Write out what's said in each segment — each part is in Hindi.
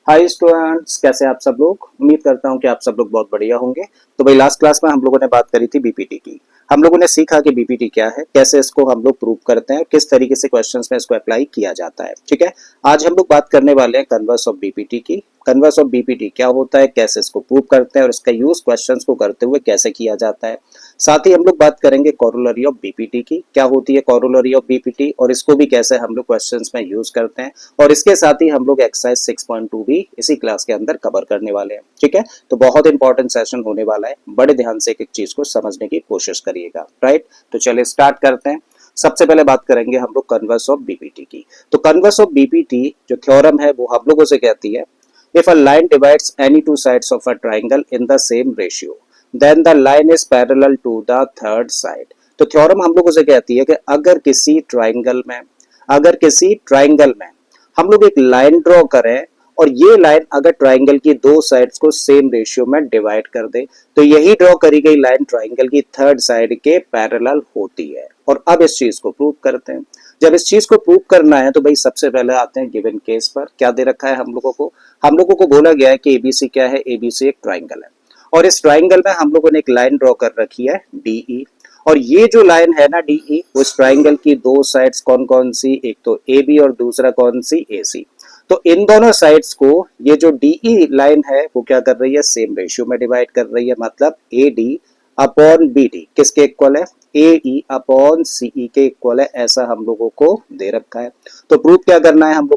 हाय स्टूडेंट्स, कैसे आप सब लोग। उम्मीद करता हूं कि आप सब लोग बहुत बढ़िया होंगे। तो भाई लास्ट क्लास में हम लोगों ने बात करी थी बीपीटी की। हम लोगों ने सीखा कि बीपीटी क्या है, कैसे इसको हम लोग प्रूव करते हैं, किस तरीके से क्वेश्चंस में इसको अप्लाई किया जाता है। ठीक है, आज हम लोग बात करने वाले हैं कन्वर्स ऑफ बीपीटी की। कन्वर्स ऑफ बीपीटी क्या होता है, कैसे इसको प्रूव करते हैं और इसका यूज क्वेश्चंस को करते हुए कैसे किया जाता है। साथ ही हम लोग बात करेंगे कोरोलरी ऑफ बीपीटी की, क्या होती है कोरोलरी ऑफ बीपीटी और इसको भी कैसे हम लोग क्वेश्चंस में यूज करते हैं। और इसके साथ ही हम लोग एक्सरसाइज 6.2 भी इसी क्लास के अंदर कवर करने वाले हैं। ठीक है, तो बहुत इंपॉर्टेंट सेशन होने वाला है, बड़े ध्यान से एक एक चीज को समझने की कोशिश करिएगा। राइट, तो चलिए स्टार्ट करते हैं। सबसे पहले बात करेंगे हम लोग कन्वर्स ऑफ बीपीटी की। तो कन्वर्स ऑफ बीपीटी जो थ्योरम है वो हम लोगों से कहती है, if a line divides any two sides of a triangle in the same ratio then the line is parallel to the third side. तो थ्योरम हम लोगों से कहती है कि अगर किसी ट्राइंगल में हम लोग एक लाइन ड्रॉ करें और ये लाइन अगर ट्राइंगल की दो साइड्स को सेम रेशियो में डिवाइड कर दे तो यही ड्रॉ करी गई लाइन ट्राइंगल की थर्ड साइड के पैरेलल होती है। और अब इस चीज को प्रूव करते हैं। जब इस चीज को प्रूव करना है तो भाई सबसे पहले आते हैं गिवन केस पर। क्या दे रखा है हम लोगों को बोला गया है कि एबीसी क्या है, एबीसी एक ट्राइंगल है और इस ट्राइंगल में हम लोगों ने एक लाइन ड्रॉ कर रखी है डीई। और ये जो लाइन है ना डीई, उस ट्राइंगल की दो साइड्स कौन कौन सी, एक तो ए बी और दूसरा कौन सी, ए सी। तो इन दोनों साइड्स को ये जो डीई लाइन है वो क्या कर रही है, सेम रेशियो में डिवाइड कर रही है। मतलब A D upon B D किसके इक्वल है, ए ई अपॉन सी ई के इक्वल है। ऐसा हम लोगों को दे रखा है। तो प्रूफ क्या करना है हम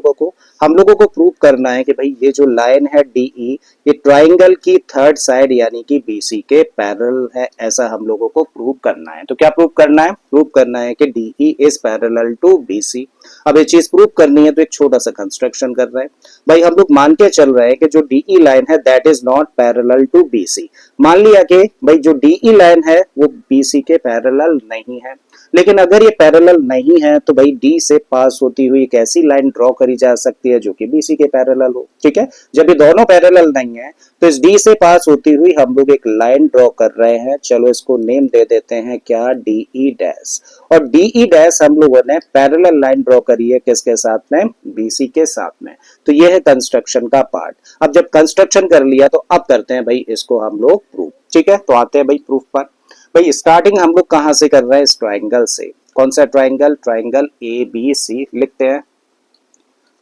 लोगों को प्रूव करना है कि भाई ये जो लाइन है डीई ये ट्राइंगल की थर्ड साइड यानी कि बीसी के पैरेलल है। ऐसा हम लोगों को प्रूव करना है। तो क्या प्रूव करना है, प्रूव करना है कि DE is parallel to BC. अब ये चीज प्रूव करनी है तो एक छोटा सा कंस्ट्रक्शन कर रहे हैं। भाई हम लोग मान के चल रहे हैं कि जो डीई लाइन है that is not parallel to BC. मान लिया कि भाई जो डीई लाइन है वो बीसी के पैरेलल नहीं है। लेकिन अगर ये पैरेलल नहीं है तो भाई डी से पास होती हुई एक ऐसी लाइन ड्रॉ करी जा सकती है जो कि बीसी के पैरेलल हो। ठीक है, जब ये दोनों पैरेलल नहीं है तो इस डी से पास होती हुई हम लोग एक लाइन ड्रॉ कर रहे हैं। चलो इसको नेम दे देते हैं क्या, डीई डैश। और डीई डैश हम लोगों ने पैरेलल लाइन ड्रॉ करी है किसके साथ में, बीसी के साथ में। तो ये है कंस्ट्रक्शन का पार्ट। अब जब कंस्ट्रक्शन कर लिया तो अब करते हैं भाई इसको हम लोग प्रूफ। ठीक है, तो आते हैं भाई प्रूफ पर। भाई स्टार्टिंग हम लोग कहां से कर रहे हैं, इस ट्राइंगल से। कौन सा triangle, triangle A B C लिखते हैं।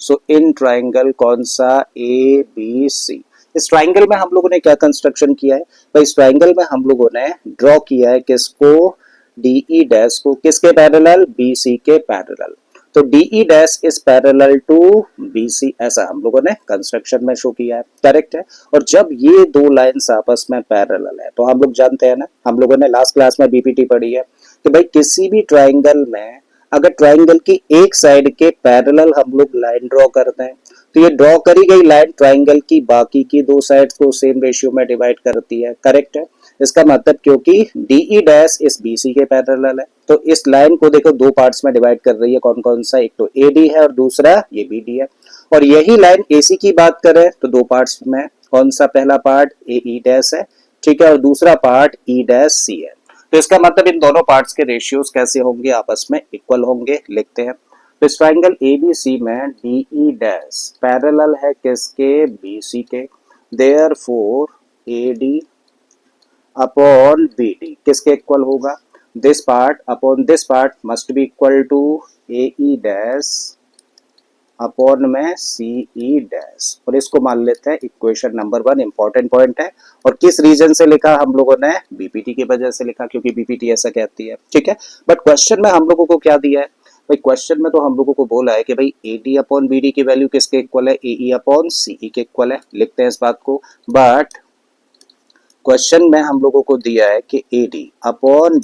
सो इन ट्राइंगल कौन सा, ए बी सी। इस ट्राइंगल में हम लोगों ने क्या कंस्ट्रक्शन किया है, भाई इस ट्राइंगल में हम लोगों ने ड्रॉ किया है किसको, डीई डैश को किसके पैरेलल, बीसी के पैरेलल। तो DE dash is parallel to BC, ऐसा हम लोगों ने कंस्ट्रक्शन में शो किया है। करेक्ट है। और जब ये दो लाइंस आपस में पैरेलल है तो हम लोग जानते हैं ना, हम लोगों ने लास्ट क्लास में बीपीटी पढ़ी है कि भाई किसी भी ट्राइंगल में अगर ट्राइंगल की एक साइड के पैरेलल हम लोग लाइन ड्रॉ करते हैं तो ये ड्रॉ करी गई लाइन ट्राइंगल की बाकी की दो साइड्स को सेम रेशियो में डिवाइड करती है। करेक्ट है। इसका मतलब क्योंकि डीई डैश इस बीसी के पैरेलल है तो इस लाइन को देखो दो पार्ट्स में डिवाइड कर रही है। कौन कौन सा, एक तो एडी है और दूसरा ये बीडी है। और यही लाइन एसी की बात करें तो दो पार्ट्स में, कौन सा, पहला पार्ट ए ई डैश है, ठीक है, और दूसरा पार्ट ई डैश सी है। तो इसका मतलब इन दोनों पार्ट्स के रेशियोज कैसे होंगे, आपस में इक्वल होंगे। लिखते हैं तो इस ट्राइंगल एबीसी में डीई डैश पैरेलल है किसके, बीसी के। देयरफॉर एडी अपॉन बीडी किसके इक्वल होगा, this part upon this part must be equal to AE dash upon में सीई डैश। और इसको मान लेते हैं इक्वेशन नंबर 1। इंपॉर्टेंट पॉइंट है। और किस रीजन से लिखा हम लोगों ने, बीपीटी की वजह से लिखा क्योंकि बीपीटी ऐसा कहती है। ठीक है, बट क्वेश्चन में हम लोगों को क्या दिया है, भाई क्वेश्चन में तो हम लोगों को बोला है कि भाई एडी अपॉन बीडी की वैल्यू किसके इक्वल है, एई अपॉन सीई के इक्वल है। लिखते हैं इस बात को। बट क्वेश्चन में हम लोगों को दिया है कि AD upon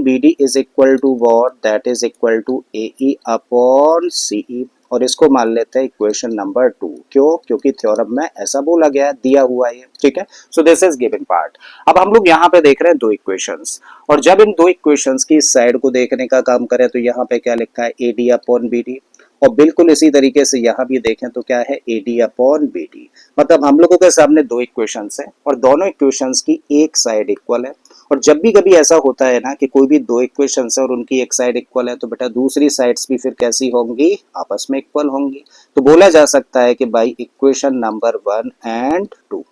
BD is equal to what, that is equal to AE upon CE. और इसको मान लेते हैं इक्वेशन नंबर 2। क्यों, क्योंकि थ्योरम में ऐसा बोला गया है, दिया हुआ है। ठीक है, so this is given part. अब हम लोग यहाँ पे देख रहे हैं दो इक्वेशंस। और जब इन दो इक्वेशंस की इस साइड को देखने का काम करें तो यहाँ पे क्या लिखा है, एडी अपॉन बीडी। और बिल्कुल इसी तरीके से यहाँ भी देखें तो क्या है, एडी अपॉन बीडी। मतलब हम लोगों के सामने दो इक्वेशंस है और दोनों इक्वेशंस की एक साइड इक्वल है और जब भी कभी ऐसा होता है ना कि कोई भी दो इक्वेशन है और उनकी एक साइड इक्वल है तो बेटा दूसरी साइड्स भी फिर कैसी होंगी, आपस में इक्वल होंगी। तो बोला जा सकता है कि भाई इक्वेशन नंबर 1 और 2,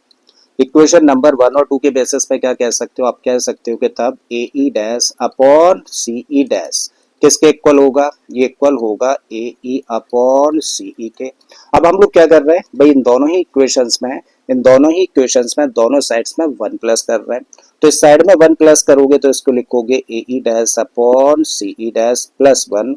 इक्वेशन नंबर 1 और 2 के बेसिस पे क्या कह सकते हो, आप कह सकते हो कि तब ए ई डैश अपॉन सी ई डैश किसके इक्वल होगा, ये इक्वल होगा ए ई अपॉन सी ई के। अब हम लोग क्या कर रहे हैं भाई, इन दोनों ही इक्वेशंस में, इन दोनों ही इक्वेशंस में दोनों साइड्स में 1 प्लस कर रहे हैं। तो इस साइड में 1 प्लस करोगे तो इसको लिखोगे ए ई डैश अपॉन सी ई डैश प्लस 1,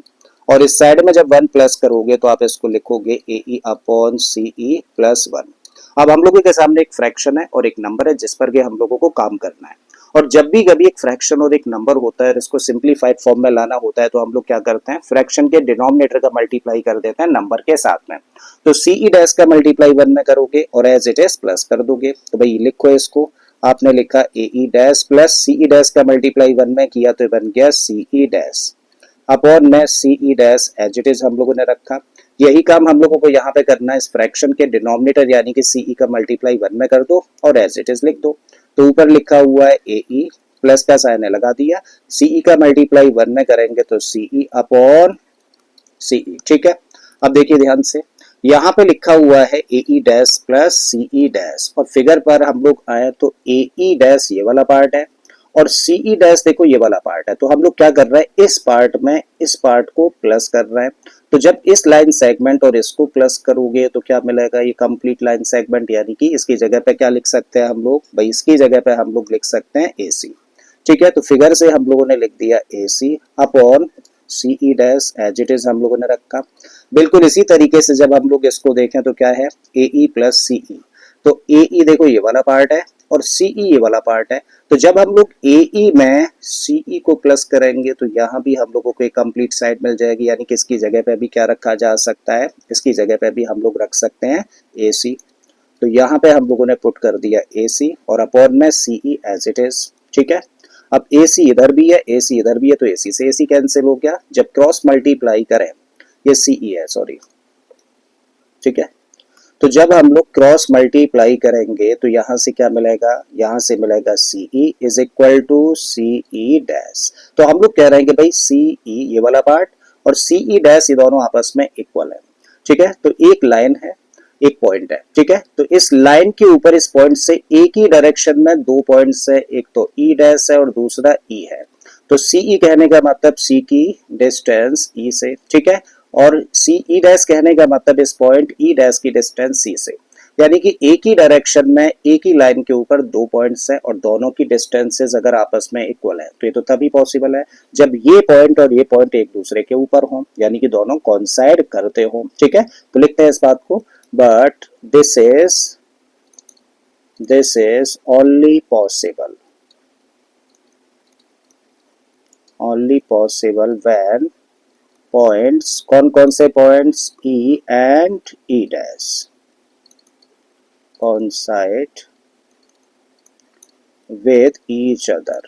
और इस साइड में जब 1 प्लस करोगे तो आप इसको लिखोगे ए ई अपॉन सी ई प्लस 1। अब हम लोगों के सामने एक फ्रैक्शन है और एक नंबर है जिस पर के हम लोगों को काम करना है। और जब भी कभी एक फ्रैक्शन और एक नंबर होता है और इसको सिंपलीफाइड फॉर्म में लाना होता है तो हम लोग क्या करते हैं, फ्रैक्शन के डिनोमिनेटर का मल्टीप्लाई कर देते हैं नंबर के साथ में। तो सी ई डैश का मल्टीप्लाई 1 में करोगे और एज इट इज प्लस कर दोगे। तो भाई लिखो इसको, आपने लिखा ए ई डैश प्लस सी ई डैश का मल्टीप्लाई 1 में किया तो बन गया सी ई डैश अपॉन में c e dash as it is हम लोगों ने रखा। यही काम हम लोगों को यहाँ पे करना है, इस फ्रैक्शन के डिनोमिनेटर यानी कि सीई का मल्टीप्लाई 1 में कर दो और एज इट इज लिख दो। तो ऊपर लिखा हुआ है ए ई, प्लस का साइन है लगा दिया, सीई का मल्टीप्लाई 1 में करेंगे तो सीई अपॉन सीई। ठीक है, अब देखिए ध्यान से, यहाँ पे लिखा हुआ है ए e dash plus c e dash और फिगर पर हम लोग आए तो ए ई डैश ये वाला पार्ट है और सीई डैश देखो ये वाला पार्ट है। तो हम लोग क्या कर रहे हैं, इस पार्ट में इस पार्ट को प्लस कर रहे हैं। तो जब इस लाइन सेगमेंट और इसको प्लस करोगे तो क्या मिलेगा, ये कंप्लीट लाइन सेगमेंट, यानी कि इसकी जगह पे क्या लिख सकते हैं हम लोग भाई, इसकी जगह पे हम लोग लिख सकते हैं ए सी। ठीक है, तो फिगर से हम लोगों ने लिख दिया a c upon C e dash as it is हम लोगों ने रखा। बिल्कुल इसी तरीके से जब हम लोग इसको देखें तो क्या है, ए ई प्लस सी ई। तो ए ई देखो ये वाला पार्ट है और सी ई ये वाला पार्ट है। तो जब हम लोग ए ई में सी ई को प्लस करेंगे तो यहाँ भी हम लोगों को एक कंप्लीट साइड मिल जाएगी, यानी कि इसकी जगह पे भी क्या रखा जा सकता है, इसकी जगह पे भी हम लोग रख सकते हैं ए सी। तो यहाँ पे हम लोगों ने पुट कर दिया ए सी और अपॉन में c E as it is. ठीक है, अब ए सी इधर भी है, ए सी इधर भी है, तो ए सी से ए सी कैंसिल हो गया। जब क्रॉस मल्टीप्लाई करें, ये सी ई है सॉरी, ठीक है, तो जब हम लोग क्रॉस मल्टीप्लाई करेंगे तो यहां से क्या मिलेगा, यहां से मिलेगा c e is equal to C e dash. तो हम लोग कह रहे हैं कि भाई सी ई ये वाला पार्ट और सी ई डैश ये दोनों आपस में इक्वल है। ठीक है, तो एक लाइन है एक पॉइंट है। ठीक है, तो इस लाइन के ऊपर इस पॉइंट से एक ही डायरेक्शन में दो पॉइंट्स है, एक तो ई डैश है और दूसरा ई है। तो सी ई कहने का मतलब सी की डिस्टेंस ई से। ठीक है, और सी ई डैश कहने का मतलब इस पॉइंट ई डैश की डिस्टेंस सी से, यानी कि एक ही डायरेक्शन में एक ही लाइन के ऊपर दो पॉइंट्स हैं और दोनों की डिस्टेंसेस अगर आपस में इक्वल है तो ये तो तभी पॉसिबल है जब ये पॉइंट और ये पॉइंट एक दूसरे के ऊपर हो, यानी कि दोनों कोइंसाइड करते हो। ठीक है, तो लिखते हैं इस बात को, but this is only possible when points, कौन कौन से points, E and E dash coincide with each other।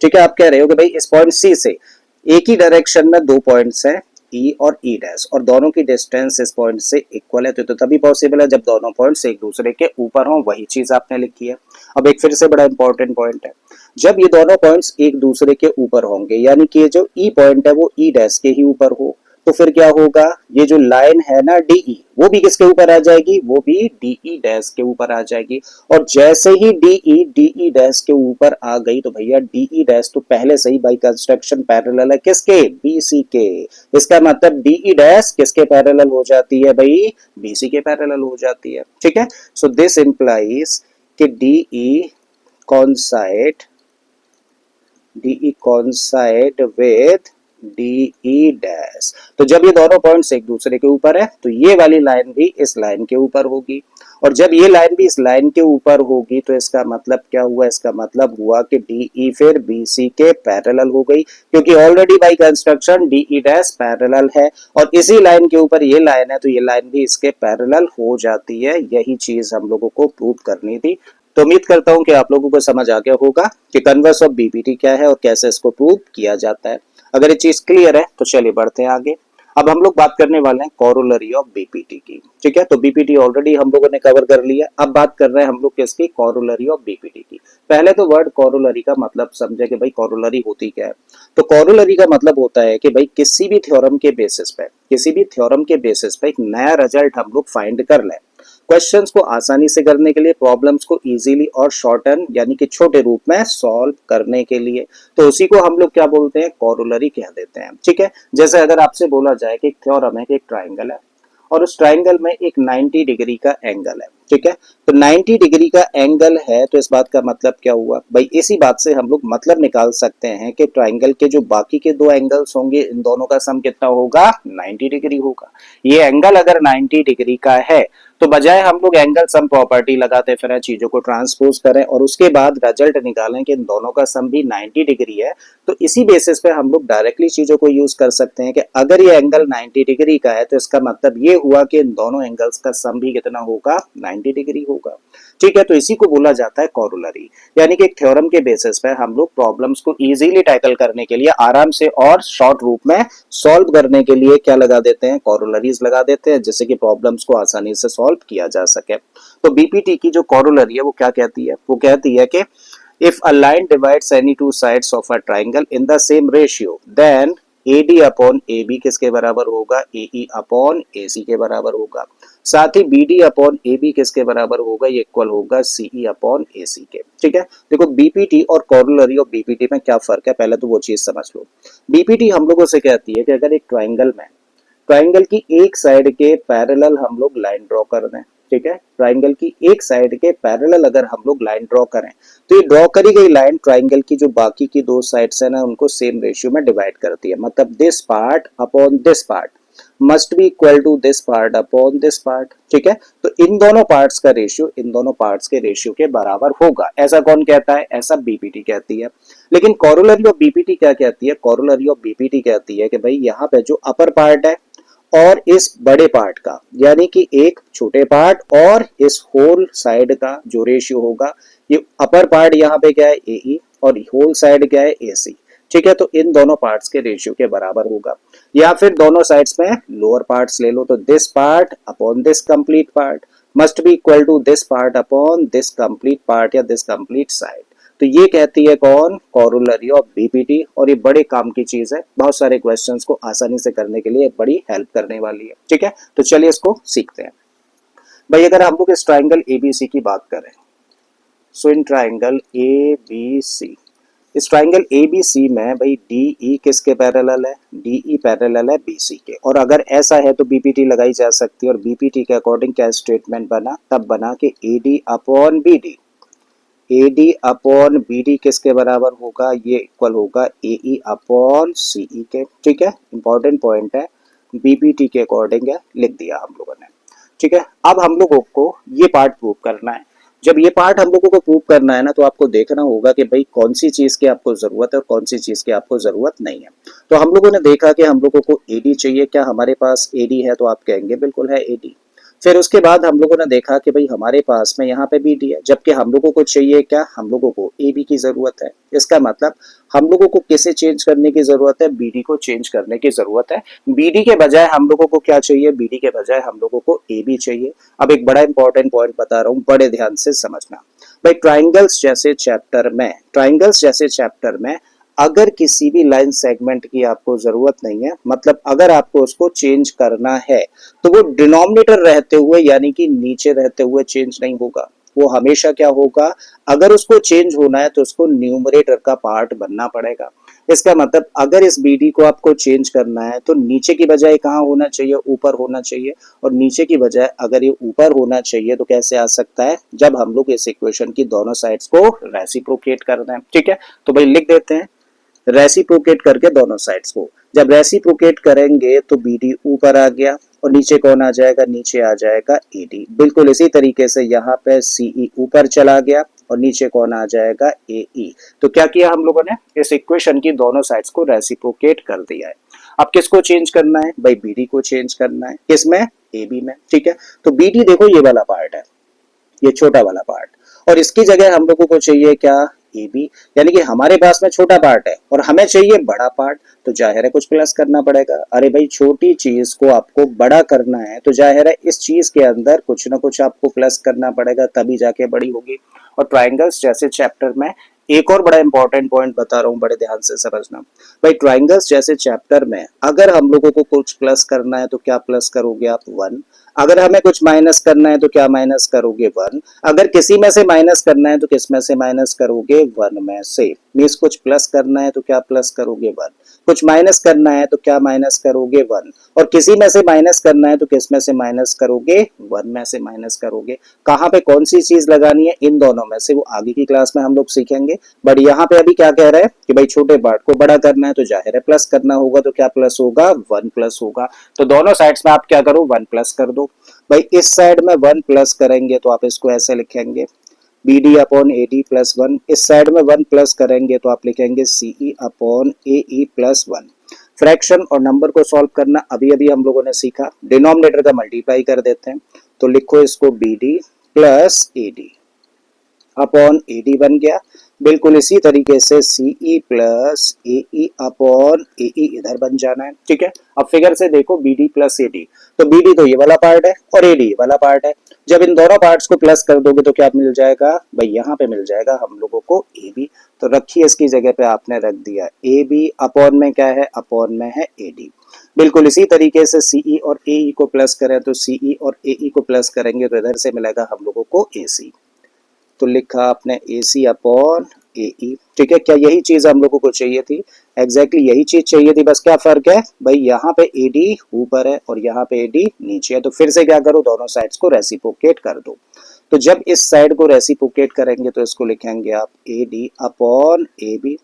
ठीक है, आप कह रहे हो कि भाई इस पॉइंट C से एक ही डायरेक्शन में दो पॉइंट्स हैं E और E डैश और दोनों की डिस्टेंस इस पॉइंट से इक्वल है, तो तभी पॉसिबल है जब दोनों पॉइंट्स एक दूसरे के ऊपर हों। वही चीज आपने लिखी है। अब एक फिर से बड़ा इंपॉर्टेंट पॉइंट है, जब ये दोनों पॉइंट्स एक दूसरे के ऊपर होंगे, यानी कि ये जो E पॉइंट है वो E डैश के ही ऊपर हो, तो फिर क्या होगा, ये जो लाइन है ना DE वो भी किसके ऊपर आ जाएगी, वो भी DE डैश के ऊपर आ जाएगी। और जैसे ही DE डैश के ऊपर आ गई तो भैया DE डैश तो पहले से ही बाई कंस्ट्रक्शन पैरेलल है किसके, BC के। इसका मतलब DE डैश किसके पैरेलल हो जाती है भाई, BC के पैरेलल हो जाती है। ठीक है, सो दिस इंप्लाइज कि DE coincide with DE dash. तो जब ये दोनों पॉइंट्स एक दूसरे के ऊपर है तो ये वाली लाइन भी इस लाइन के ऊपर होगी, और जब ये लाइन भी इस लाइन के ऊपर होगी तो इसका मतलब क्या हुआ, इसका मतलब हुआ कि DE फिर BC के पैरेलल हो गई, क्योंकि already by construction DE dash parallel है और इसी लाइन के ऊपर ये लाइन है तो ये लाइन भी इसके पैरेलल हो जाती है। यही चीज हम लोगों को प्रूव करनी थी। तो उम्मीद करता हूं कि आप लोगों को समझ आ गया होगा कि कन्वर्स ऑफ BPT क्या है और कैसे इसको प्रूव किया जाता है। अगर ये चीज क्लियर है तो चलिए बढ़ते हैं आगे। अब हम लोग बात करने वाले हैं कोरोलरी ऑफ बीपीटी की, ठीक है। तो बीपीटी ऑलरेडी हम लोगों ने कवर कर लिया, अब बात कर रहे हैं हम लोग किसकी, कोरोलरी ऑफ बीपीटी की। पहले तो वर्ड कोरोलरी का मतलब समझे कि भाई कोरोलरी होती क्या है। तो कोरोलरी का मतलब होता है कि भाई किसी भी थ्योरम के बेसिस पे, किसी भी थ्योरम के बेसिस पे एक नया रिजल्ट हम लोग फाइंड कर लें। क्वेश्चंस को आसानी से करने के लिए, प्रॉब्लम्स को इजीली और शॉर्टन यानी कि छोटे रूप में सॉल्व करने के लिए, तो उसी को हम लोग क्या बोलते हैं, कोरोलरी कह देते हैं, ठीक है। जैसे अगर आपसे बोला जाए कि एक थ्योरम है कि एक ट्राइंगल है और उस ट्राइंगल में एक 90 डिग्री का एंगल है, ठीक है। तो 90 डिग्री का एंगल है तो इस बात का मतलब क्या हुआ भाई, इसी बात से हम लोग मतलब निकाल सकते हैं कि ट्राइंगल के जो बाकी के दो एंगल्स होंगे इन दोनों का सम कितना होगा, 90 डिग्री होगा। ये एंगल अगर 90 डिग्री का है तो बजाय हम लोग एंगल सम प्रॉपर्टी लगाते फिर चीजों को ट्रांसपोज करें और उसके बाद रिजल्ट निकालें कि इन दोनों का सम भी 90 डिग्री है, तो इसी बेसिस पे हम लोग डायरेक्टली चीजों को यूज कर सकते हैं कि अगर ये एंगल 90 डिग्री का है तो इसका मतलब ये हुआ कि इन दोनों एंगल्स का सम भी कितना होगा, 90 डिग्री होगा, ठीक है। तो इसी को बोला जाता है कोरोलरी, यानी कि एक थ्योरम के बेसिस पे हम लोग प्रॉब्लम्स को इजीली टैकल करने के लिए, आराम से और शॉर्ट रूप में सॉल्व करने के लिए क्या लगा देते हैं, कोरोलरीज लगा देते हैं, जिससे कि प्रॉब्लम्स को आसानी से सॉल्व किया जा सके। तो बीपीटी की जो कोरोलरी है वो क्या कहती है, वो कहती है कि if a line divides any two sides of a triangle in the same ratio then AD upon AB किसके बराबर होगा, AE अपॉन AC के बराबर होगा। साथ ही BD अपॉन AB किसके बराबर होगा, ये इक्वल होगा CE अपॉन AC के, ठीक है। देखो बीपीटी और कोरोलरी ऑफ बीपीटी में क्या फर्क है, पहले तो वो चीज समझ लो। बीपीटी हम लोगों से कहती है कि अगर एक ट्राइंगल में, ट्राइंगल की एक साइड के पैरेलल हम लोग लाइन ड्रॉ कर दें, ठीक है। ट्राइंगल की एक साइड के पैरेलल अगर हम लोग लाइन ड्रॉ करें तो ये ड्रॉ करी गई लाइन ट्राइंगल की जो बाकी की दो साइड्स है ना उनको सेम रेशियो में डिवाइड करती है। मतलब this part upon this part must be equal to this part upon this part, ठीक है। तो इन दोनों पार्ट्स का रेशियो इन दोनों पार्ट्स के रेशियो के बराबर होगा, ऐसा कौन कहता है, ऐसा बीपीटी कहती है। लेकिन कोरोलरी ऑफ बीपीटी क्या कहती है, कोरोलरी ऑफ बीपीटी कहती है कि भाई यहाँ पे जो अपर पार्ट है और इस बड़े पार्ट का, यानी कि एक छोटे पार्ट और इस होल साइड का जो रेशियो होगा, ये अपर पार्ट यहाँ पे क्या है AE और होल साइड क्या है AC, ठीक है। तो इन दोनों पार्ट्स के रेशियो के बराबर होगा। या फिर दोनों साइड्स में लोअर पार्ट्स ले लो, तो this part upon this complete part must be equal to this part upon this complete part या दिस कंप्लीट साइड। तो ये कहती है कौन, कोरोलरी ऑफ बीपीटी, और ये बड़े काम की चीज है, बहुत सारे क्वेश्चंस को आसानी से करने के लिए बड़ी हेल्प करने वाली है, ठीक है। तो चलिए इसको सीखते हैं। भाई अगर हम लोग इस ट्राइंगल एबीसी की बात करें, सो इन ट्राइंगल एबीसी, इस ट्राइंगल एबीसी में भाई डीई किसके पैरेलल है, डीई पैरेलल है बीसी के, और अगर ऐसा है तो बीपीटी लगाई जा सकती है। और बीपीटी के अकॉर्डिंग क्या स्टेटमेंट बना, तब बना कि AD upon BD, AD upon BD किसके बराबर होगा, ये इक्वल होगा AE अपॉन CE के, ठीक है। इंपॉर्टेंट पॉइंट है, बीपीटी के अकॉर्डिंग है, लिख दिया हम लोगों ने, ठीक है। अब हम लोगों को ये पार्ट प्रूव करना है। जब ये पार्ट हम लोगों को प्रूव करना है ना, तो आपको देखना होगा कि भाई कौन सी चीज की आपको जरूरत है और कौन सी चीज की आपको जरूरत नहीं है। तो हम लोगों ने देखा कि हम लोगों को AD चाहिए, क्या हमारे पास AD है, तो आप कहेंगे बिल्कुल है AD। फिर उसके बाद हम लोगों ने देखा कि भाई हमारे पास में यहाँ पे BD है, जबकि हम लोगों को चाहिए क्या, हम लोगों को AB की जरूरत है। इसका मतलब हम लोगों को किसे चेंज करने की जरूरत है, BD को चेंज करने की जरूरत है। BD के बजाय हम लोगों को क्या चाहिए, BD के बजाय हम लोगों को AB चाहिए। अब एक बड़ा इंपॉर्टेंट पॉइंट बता रहा हूँ, बड़े ध्यान से समझना। भाई ट्राइंगल्स जैसे चैप्टर में अगर किसी भी लाइन सेगमेंट की आपको जरूरत नहीं है, मतलब अगर आपको उसको चेंज करना है, तो वो डिनोमिनेटर रहते हुए यानी कि नीचे रहते हुए चेंज नहीं होगा। वो हमेशा क्या होगा, अगर उसको चेंज होना है तो उसको न्यूमरेटर का पार्ट बनना पड़ेगा। इसका मतलब अगर इस BD को आपको चेंज करना है तो नीचे की बजाय कहाँ होना चाहिए, ऊपर होना चाहिए। और नीचे की बजाय अगर ये ऊपर होना चाहिए तो कैसे आ सकता है, जब हम लोग इस इक्वेशन की दोनों साइड्स को रेसिप्रोकेट कर दें, ठीक है। तो भाई लिख देते हैं रेसिप्रोकेट करके दोनों साइड्स को, जब रेसिप्रोकेट करेंगे तो BD ऊपर आ गया और नीचे कौन आ जाएगा, नीचे आ जाएगा AD। बिल्कुल इसी तरीके से यहाँ पे CE ऊपर चला गया और नीचे कौन आ जाएगा, AE। तो क्या किया हम लोगों ने, इस इक्वेशन की दोनों साइड्स को रेसिप्रोकेट कर दिया है। अब किसको चेंज करना है, भाई BD को चेंज करना है, किसमें, AB में, ठीक है। तो BD देखो ये वाला पार्ट है, ये छोटा वाला पार्ट, और इसकी जगह हम लोगों को चाहिए क्या, AB, यानी कि हमारे पास में छोटा पार्ट है और हमें चाहिए बड़ा पार्ट। तो जाहिर है कुछ प्लस करना पड़ेगा। अरे भाई छोटी चीज को आपको बड़ा करना है तो जाहिर है इस चीज के अंदर कुछ ना कुछ आपको प्लस करना पड़ेगा, तभी जाके बड़ी होगी। और ट्राइंगल्स जैसे चैप्टर में एक और बड़ा इंपॉर्टेंट पॉइंट बता रहा हूँ, बड़े ध्यान से समझना भाई। ट्राइंगल्स जैसे चैप्टर में अगर हम लोगों को कुछ प्लस करना है तो क्या प्लस करोगे आप? 1। अगर हमें कुछ माइनस करना है तो क्या माइनस करोगे? 1। अगर किसी में से माइनस करना है तो किस में से माइनस करोगे? 1 में से। मींस कुछ प्लस करना है तो क्या प्लस करोगे? 1। कुछ माइनस करना है तो क्या माइनस करोगे? 1। और किसी में से माइनस करना है तो किस में से माइनस करोगे? 1 में से माइनस करोगे। कहाँ पे कौन सी चीज लगानी है? इन दोनों में से। वो आगे की क्लास में हम लोग सीखेंगे, बट यहाँ पे अभी क्या कह रहा है कि भाई छोटे पार्ट को बड़ा करना है तो जाहिर है प्लस करना होगा, तो क्या प्लस होगा? 1 प्लस होगा। तो दोनों साइड्स में आप क्या करो? 1 प्लस कर दो। भाई इस साइड में 1 प्लस करेंगे तो आप इसको ऐसे लिखेंगे B D upon A D plus 1। इस साइड में 1 प्लस करेंगे तो आप लिखेंगे सी ई अपॉन ए ई प्लस 1। फ्रैक्शन और नंबर को सॉल्व करना अभी अभी हम लोगों ने सीखा, डिनोमिनेटर का मल्टीप्लाई कर देते हैं। तो लिखो इसको B D plus A D upon A D बन गया। बिल्कुल इसी तरीके से सी ई प्लस ए ई अपॉन ए ई इधर बन जाना है। ठीक है, अब फिगर से देखो B D plus A D, तो बी डी तो ये वाला पार्ट है और ए डी ये वाला पार्ट है। जब इन दोनों पार्ट्स को प्लस कर दोगे तो क्या मिल जाएगा? भाई यहाँ पे मिल जाएगा हम लोगों को ए बी। तो रखिए इसकी जगह पे आपने रख दिया ए बी, अपॉन में क्या है? अपॉन में है ए डी। बिल्कुल इसी तरीके से सीई और ए ई को प्लस करें तो सीई और ए ई को प्लस करेंगे तो इधर से मिलेगा हम लोगों को ए सी। तो लिखा आपने ए सी अपॉन ए ई। ठीक है, क्या यही चीज हम लोगों को चाहिए थी? एग्जैक्टली यही चीज चाहिए थी, बस क्या फर्क है भाई, यहाँ पे ए डी ऊपर है और यहाँ पे ए डी नीचे है। तो फिर से क्या करो? दोनों साइड्स को रेसिप्रोकेट कर दो। तो जब इस साइड को रेसिप्रोकेट करेंगे तो इसको लिखेंगे आप A D upon A B,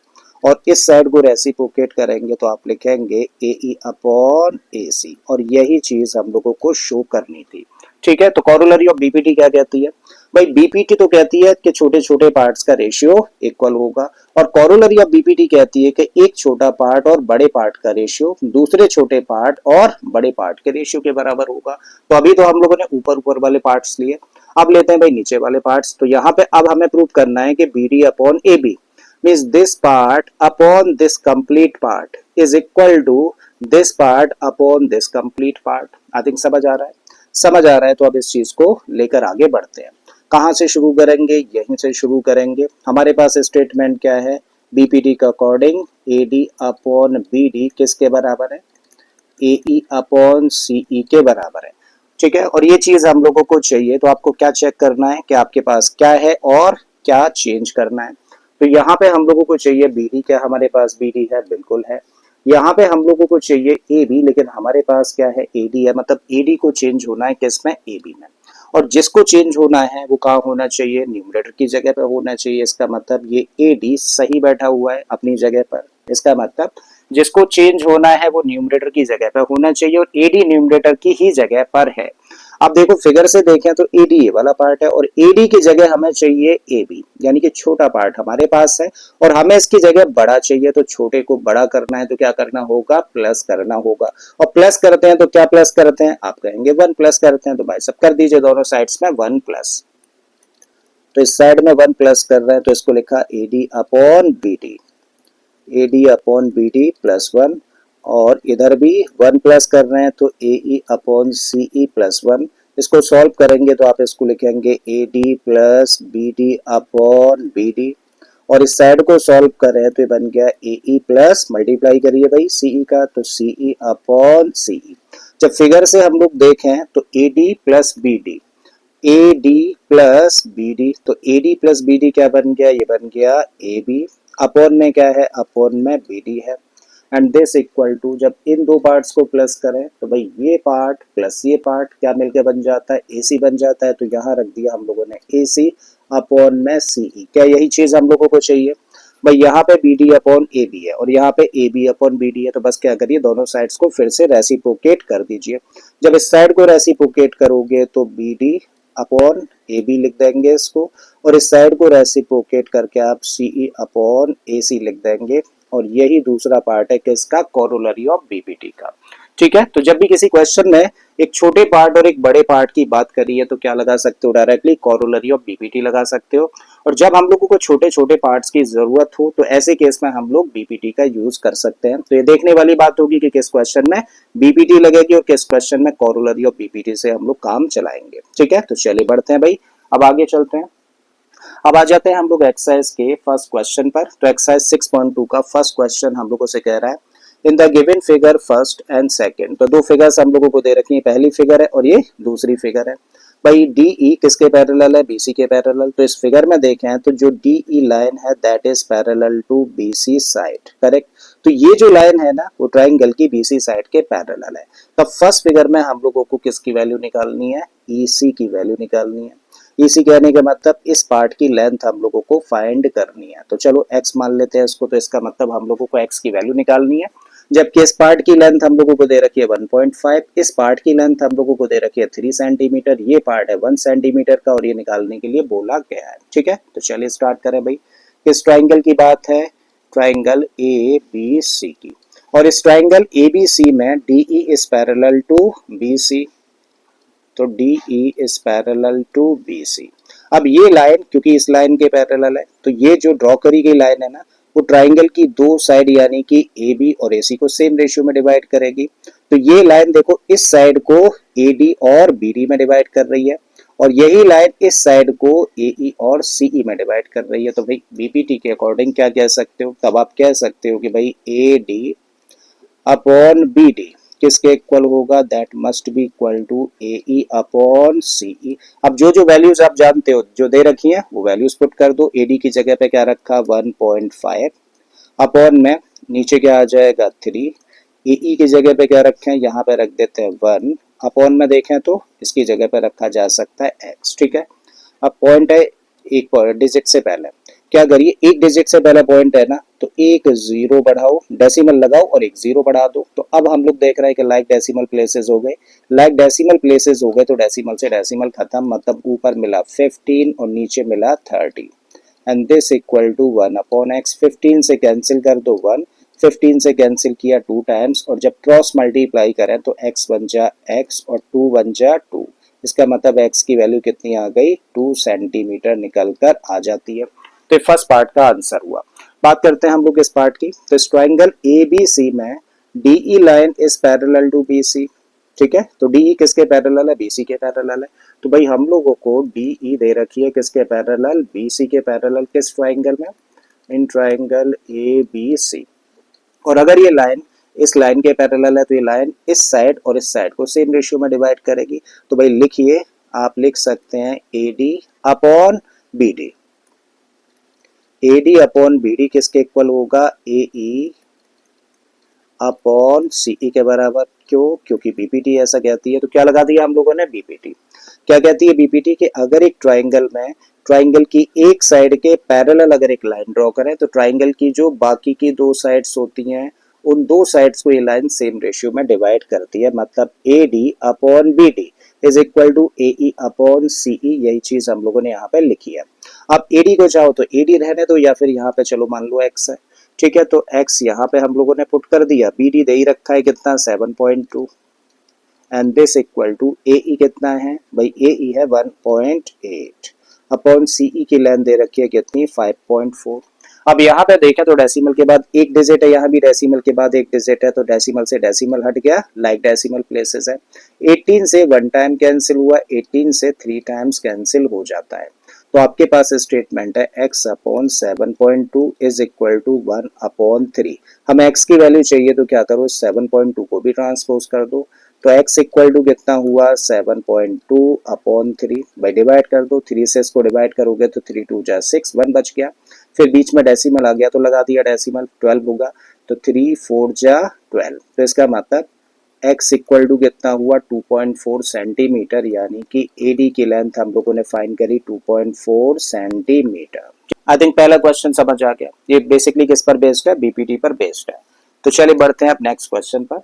और इस साइड को रेसिप्रोकेट करेंगे तो आप लिखेंगे ए ई अपॉन ए सी। और यही चीज हम लोगों को शो करनी थी। ठीक है, तो कॉरोलरी ऑफ बीपीटी क्या कहती है? भाई बीपीटी तो कहती है कि छोटे छोटे पार्ट्स का रेशियो इक्वल होगा, और कॉरोलरी ऑफ बीपीटी कहती है कि एक छोटा पार्ट और बड़े पार्ट का रेशियो दूसरे छोटे पार्ट और बड़े पार्ट के रेशियो के बराबर होगा। तो अभी तो हम लोगों ने ऊपर ऊपर वाले पार्ट्स लिए, अब लेते हैं भाई नीचे वाले पार्ट्स। तो यहाँ पे अब हमें प्रूव करना है कि B D upon A B means this part upon this complete part is equal to this part upon this complete part. I think समझ आ रहा है? समझ आ रहा है तो अब इस चीज को लेकर आगे बढ़ते हैं। कहाँ से शुरू करेंगे? यहीं से शुरू करेंगे। हमारे पास स्टेटमेंट क्या है? बीपीटी का according A D upon B D किसके बराबर है? ए ई अपॉन सी ई के बराबर है। ठीक है, और ये चीज हम लोगों को चाहिए, तो आपको क्या चेक करना है कि आपके पास क्या है और क्या चेंज करना है। तो यहाँ पे हम लोगों को चाहिए बी डी, क्या हमारे पास बी डी है? बिल्कुल है। यहाँ पे हम लोगों को चाहिए ए बी, लेकिन हमारे पास क्या है? ए डी है। मतलब ए डी को चेंज होना है किसमें? ए बी में। और जिसको चेंज होना है वो कहाँ होना चाहिए? न्यूमरेटर की जगह पे होना चाहिए। इसका मतलब ये ए डी सही बैठा हुआ है अपनी जगह पर। इसका मतलब जिसको चेंज होना है वो न्यूमरेटर की जगह पर होना चाहिए, और ए डी न्यूमरेटर की ही जगह पर है। अब देखो फिगर से देखें तो ए डी ये वाला पार्ट है, और ए डी की जगह हमें चाहिए ए बी, यानी कि छोटा पार्ट हमारे पास है और हमें इसकी जगह बड़ा चाहिए। तो छोटे को बड़ा करना है तो क्या करना होगा? प्लस करना होगा। और प्लस करते हैं तो क्या प्लस करते हैं? आप कहेंगे 1 प्लस करते हैं, तो भाई सब कर दीजिए दोनों साइड्स में 1 प्लस। तो इस साइड में 1 प्लस कर रहे हैं तो इसको लिखा A D upon B D, A D upon B D plus 1। और इधर भी 1 प्लस कर रहे हैं तो ए ई अपॉन सी ई प्लस 1। इसको सॉल्व करेंगे तो आप इसको लिखेंगे A D plus B D upon B D, और इस साइड को सॉल्व कर रहे हैं तो ये बन गया ए ई प्लस, मल्टीप्लाई करिए भाई सी ई का, तो सी ई अपॉन सी ई। जब फिगर से हम लोग देखें तो A D plus B D, A D plus B D, तो A D plus B D क्या बन गया? ये बन गया ए बी। अपॉन में क्या है? अपॉन में बी डी है। एंड दिस इक्वल टू, जब इन दो पार्ट्स को प्लस करें तो भाई ये पार्ट प्लस ये पार्ट क्या मिलके बन जाता है? ए सी बन जाता है। तो यहाँ रख दिया हम लोगों ने ए सी अपॉन में सी ई। क्या यही चीज हम लोगों को चाहिए? भाई यहाँ पे B D upon A B है और यहाँ पे A B upon B D है, तो बस क्या करिए दोनों साइड्स को फिर से रेसिप्रोकेट कर दीजिए। जब इस साइड को रेसिप्रोकेट करोगे तो B D upon A B लिख देंगे इसको, और इस साइड को रेसिप्रोकेट करके आप सी ई अपॉन ए सी लिख देंगे। और यही दूसरा पार्ट है किसका? कॉरोलरी ऑफ बीपीटी का। ठीक है, तो जब भी किसी क्वेश्चन में एक छोटे पार्ट और एक बड़े पार्ट की बात करी है तो क्या लगा सकते हो, डायरेक्टली कोरोलरी ऑफ बीपीटी लगा सकते हो। और जब हम लोगों को छोटे छोटे पार्ट्स की जरूरत हो तो ऐसे केस में हम लोग बीपीटी का यूज कर सकते हैं। तो ये देखने वाली बात होगी कि किस क्वेश्चन में बीपीटी लगेगी और किस क्वेश्चन में कोरोलरी ऑफ बीपीटी से हम लोग काम चलाएंगे। ठीक है, तो चलिए बढ़ते हैं भाई, अब आगे चलते हैं। अब आ जाते हैं हम लोग एक्सरसाइज के फर्स्ट क्वेश्चन पर। तो एक्सरसाइज 6.2 का फर्स्ट क्वेश्चन हम लोगों से कह रहा है, इन the given figure first and second. तो दो फिगर्स हम लोगों को दे रखी है, पहली फिगर है और ये दूसरी फिगर है। भाई डीई किसके पैरेलल है, बीसी के पैरेलल। तो इस फिगर में देखें तो जो डीई लाइन है that is parallel to BC side, correct. तो ये जो लाइन है ना वो ट्राइंगल की बीसी साइड के पैरेलल है। तो फर्स्ट फिगर में हम लोगों को किसकी वैल्यू निकालनी है, ईसी की वैल्यू निकालनी है। ईसी कहने का मतलब इस पार्ट की लेंथ हम लोगों को फाइंड करनी है। तो चलो x मान लेते हैं इसको, तो इसका मतलब हम लोगों को x की वैल्यू निकालनी है। जबकि इस पार्ट की लेंथ हम लोगों को दे रखी है 1.5, इस पार्ट की लेंथ हम लोगों को दे रखी है 3 सेंटीमीटर, ये पार्ट है 1 सेंटीमीटर का और ये निकालने के लिए बोला गया है। ठीक है, तो चलिए स्टार्ट करें भाई। किस ट्राइंगल की बात है, ट्राइंगल ए बी सी की। और इस ट्राइंगल ए बी सी में D E is parallel to B C. तो DE is parallel to BC। अब ये लाइन क्योंकि इस लाइन के पैरेलल है तो ये जो ड्रॉ करी गई लाइन है ना वो ट्राइंगल की दो साइड यानी कि AB और AC को सेम रेशियो में डिवाइड करेगी। तो ये लाइन देखो इस साइड को AD और BD में डिवाइड कर रही है और यही लाइन इस साइड को AE और CE में डिवाइड कर रही है। तो भाई BPT के अकॉर्डिंग क्या कह सकते हो, तब आप कह सकते हो कि भाई AD अपॉन BD किसके इक्वल होगा, that must be equal to AE upon CE। अब जो जो वैल्यूज आप जानते हो जो दे रखी हैं वो वैल्यूज पुट कर दो। AD की जगह पे क्या रखा 1.5 अपॉन में नीचे क्या आ जाएगा 3, AE की जगह पे क्या रखें यहाँ पे रख देते हैं 1 अपॉन में देखें तो इसकी जगह पे रखा जा सकता है x। ठीक है, अब पॉइंट है एक डिजिट से पहले क्या करिए, एक डिजिट से पहले पॉइंट है ना तो एक जीरो बढ़ाओ, डेसिमल लगाओ और एक जीरो बढ़ा दो। तो अब हम लोग देख रहे हैं कि लाइक डेसिमल प्लेसेस हो गए, लाइक डेसिमल प्लेसेस हो गए तो डेसिमल से डेसिमल खत्म, मतलब ऊपर मिला 15 और नीचे मिला 30 and this equal to 1 upon x। 15 से कैंसिल कर दो 1, 15 से कैंसिल किया 2 टाइम्स और जब क्रॉस मल्टीप्लाई करें तो x बन जा x और 2 बन जा 2। इसका मतलब x की वैल्यू कितनी आ गई, 2 सेंटीमीटर निकल कर आ जाती है। तो फर्स्ट पार्ट का आंसर हुआ। बात करते हैं हम लोग इस पार्ट की। तो इस ट्राइंगल ABC में DE line is parallel to BC। ठीक है, तो DE किसके पैरेलल है, BC के पैरेलल है। तो भाई हम लोगों को DE दे रखी है किसके पैरेलल, BC के पैरेलल। किस ट्राइंगल में, इन ट्राइंगल ABC। और अगर ये लाइन इस लाइन के पैरेलल है तो ये लाइन इस साइड और इस साइड को सेम रेशियो में डिवाइड करेगी। तो भाई लिखिए, आप लिख सकते हैं AD upon BD। AD upon BD किसके इक्वल होगा, AE अपॉन CE के बराबर। क्यों, क्योंकि BPT ऐसा कहती है। तो क्या लगा दिया हम लोगों ने, BPT। क्या कहती है BPT कि अगर एक ट्राइंगल में ट्राइंगल की एक साइड के पैरेलल अगर एक लाइन ड्रॉ करें तो ट्राइंगल की जो बाकी की दो साइड्स होती हैं उन दो साइड्स को ये लाइन सेम रेशियो में डिवाइड करती है। मतलब AD upon BD is equal to AE upon CE। यही चीज हम लोगों ने यहाँ पे लिखी है। अब AD को चाहो तो AD रहने दो या फिर यहाँ पे चलो मान लो x है। ठीक है, तो x यहाँ पे हम लोगों ने पुट कर दिया, BD दे ही रखा है कितना 7.2 and this equal to AE कितना है भाई, AE है 1.8 अपॉन CE की लेंथ दे रखी है कितनी 5.4। अब यहाँ पे देखें तो डेसिमल के बाद एक डिजिट है, यहाँ भी डेसिमल के बाद एक डिजिट है तो डेसिमल से डेसिमल हट गया, लाइक डेसिमल प्लेसेस है। 18 से 1 टाइम कैंसिल हुआ, 18 से 3 टाइम्स कैंसिल हो जाता है। तो आपके पास स्टेटमेंट है x upon 7.2 is equal to 1 upon 3। हमें x की वैल्यू चाहिए तो क्या करो, 7.2 को भी ट्रांसपोज कर दो। तो x इक्वल टू कितना हुआ 7.2 अपॉन 3, भाई डिवाइड कर दो, 3 से इसको डिवाइड करोगे तो 3 2 जा 6, 1 बच गया। फिर बीच में डेसिमल आ गया तो लगा दिया डेसिमल, 12 होगा तो 3 4 जा 12। तो इसका मतलब x इक्वल टू कितना हुआ 2.4 सेंटीमीटर, यानी कि AD की लेंथ हम लोगों ने फाइंड करी 2.4 सेंटीमीटर। आई थिंक पहला क्वेश्चन समझ आ गया। ये बेसिकली किस पर बेस्ड है, BPT पर बेस्ड है। तो चलिए बढ़ते हैं अब नेक्स्ट क्वेश्चन पर।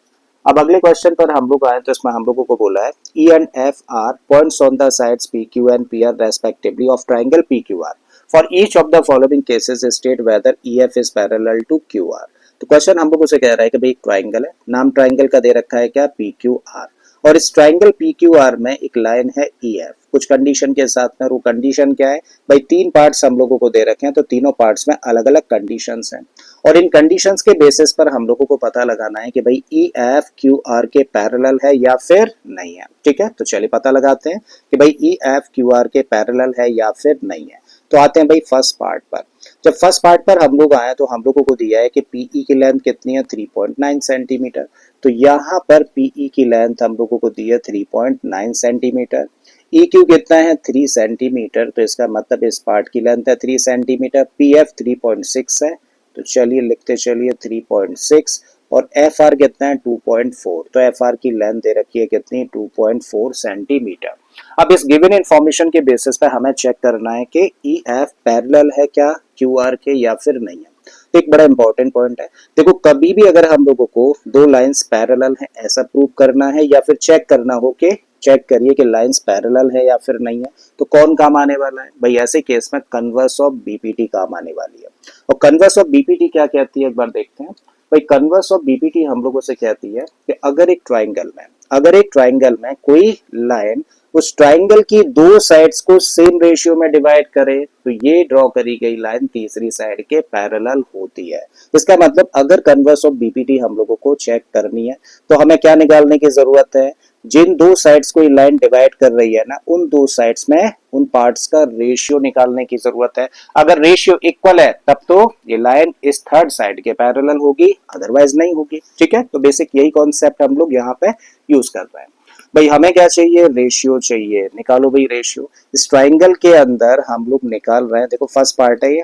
अब अगले क्वेश्चन पर हम लोग आए तो इसमें हम लोगों को बोला है E and F are points on the sides PQ and PR respectively of triangle PQR. For each of the following cases state whether EF is parallel to QR. तो क्वेश्चन हम लोगों से कह रहा है कि भाई ट्राइंगल है, नाम ट्राइंगल का दे रखा है क्या, पी क्यू आर, और इस ट्राइंगल पी क्यू आर में एक लाइन है ई एफ कुछ कंडीशन के साथ में। वो कंडीशन क्या है भाई, तीन पार्ट्स हम लोगों को दे रखे हैं, तो तीनों पार्ट्स में अलग अलग कंडीशंस हैं, और इन कंडीशंस के बेसिस पर हम लोगों को पता लगाना है कि भाई ई एफ क्यू आर के पैरेलल है या फिर नहीं है। ठीक है, तो चलिए पता लगाते हैं कि भाई ई एफ क्यू आर के पैरेलल है या फिर नहीं है। तो आते हैं भाई फर्स्ट पार्ट पर। जब फर्स्ट पार्ट पर हम लोग आए तो हम लोगों को दिया है कि पीई की लेंथ कितनी है, 3.9 सेंटीमीटर। तो यहाँ पर पीई की लेंथ हम लोगों को दी है 3.9 सेंटीमीटर। ई क्यू कितना है, 3 सेंटीमीटर, तो इसका मतलब इस पार्ट की लेंथ है 3 सेंटीमीटर। पी एफ 3.6 है, तो चलिए लिखते चलिए 3.6, और एफ आर कितना है 2.4, तो एफ आर की लेंथ दे रखी है कितनी, 2.4 सेंटीमीटर। अब इस गिवन इंफॉर्मेशन के बेसिस पे हमें चेक करना है कि ई एफ पैरेलल है क्या क्यू आर के या फिर नहीं है। तो एक बड़ा इंपॉर्टेंट पॉइंट है, देखो कभी भी अगर हम लोगों को दो लाइंस पैरेलल है ऐसा प्रूव करना है या फिर चेक करना हो कि चेक करिए कि लाइंस पैरेलल है या फिर नहीं है, तो कौन काम आने वाला है भाई, ऐसे केस में कन्वर्स ऑफ बीपीटी काम आने वाली है। और कन्वर्स ऑफ बीपीटी क्या कहती है, एक बार देखते हैं भाई। कन्वर्स ऑफ बीपीटी हम लोगों से कहती है कि अगर एक ट्राइंगल में कोई लाइन उस ट्राइंगल की दो साइड्स को सेम रेशियो में डिवाइड करे, तो ये ड्रॉ करी गई लाइन तीसरी साइड के पैरेलल होती है। इसका मतलब अगर कन्वर्स ऑफ बीपीटी हम लोगों को चेक करनी है तो हमें क्या निकालने की जरूरत है, जिन दो साइड्स को ये लाइन डिवाइड कर रही है ना, उन दो साइड्स में उन पार्ट्स का रेशियो निकालने की जरूरत है। अगर रेशियो इक्वल है तब तो ये लाइन इस थर्ड साइड के पैरेलल होगी, अदरवाइज नहीं होगी। ठीक है, तो बेसिक यही कॉन्सेप्ट हम लोग यहाँ पे यूज कर रहे हैं। भाई हमें क्या चाहिए, रेशियो चाहिए, निकालो भाई रेशियो। इस ट्राइंगल के अंदर हम लोग निकाल रहे हैं, देखो फर्स्ट पार्ट है ये,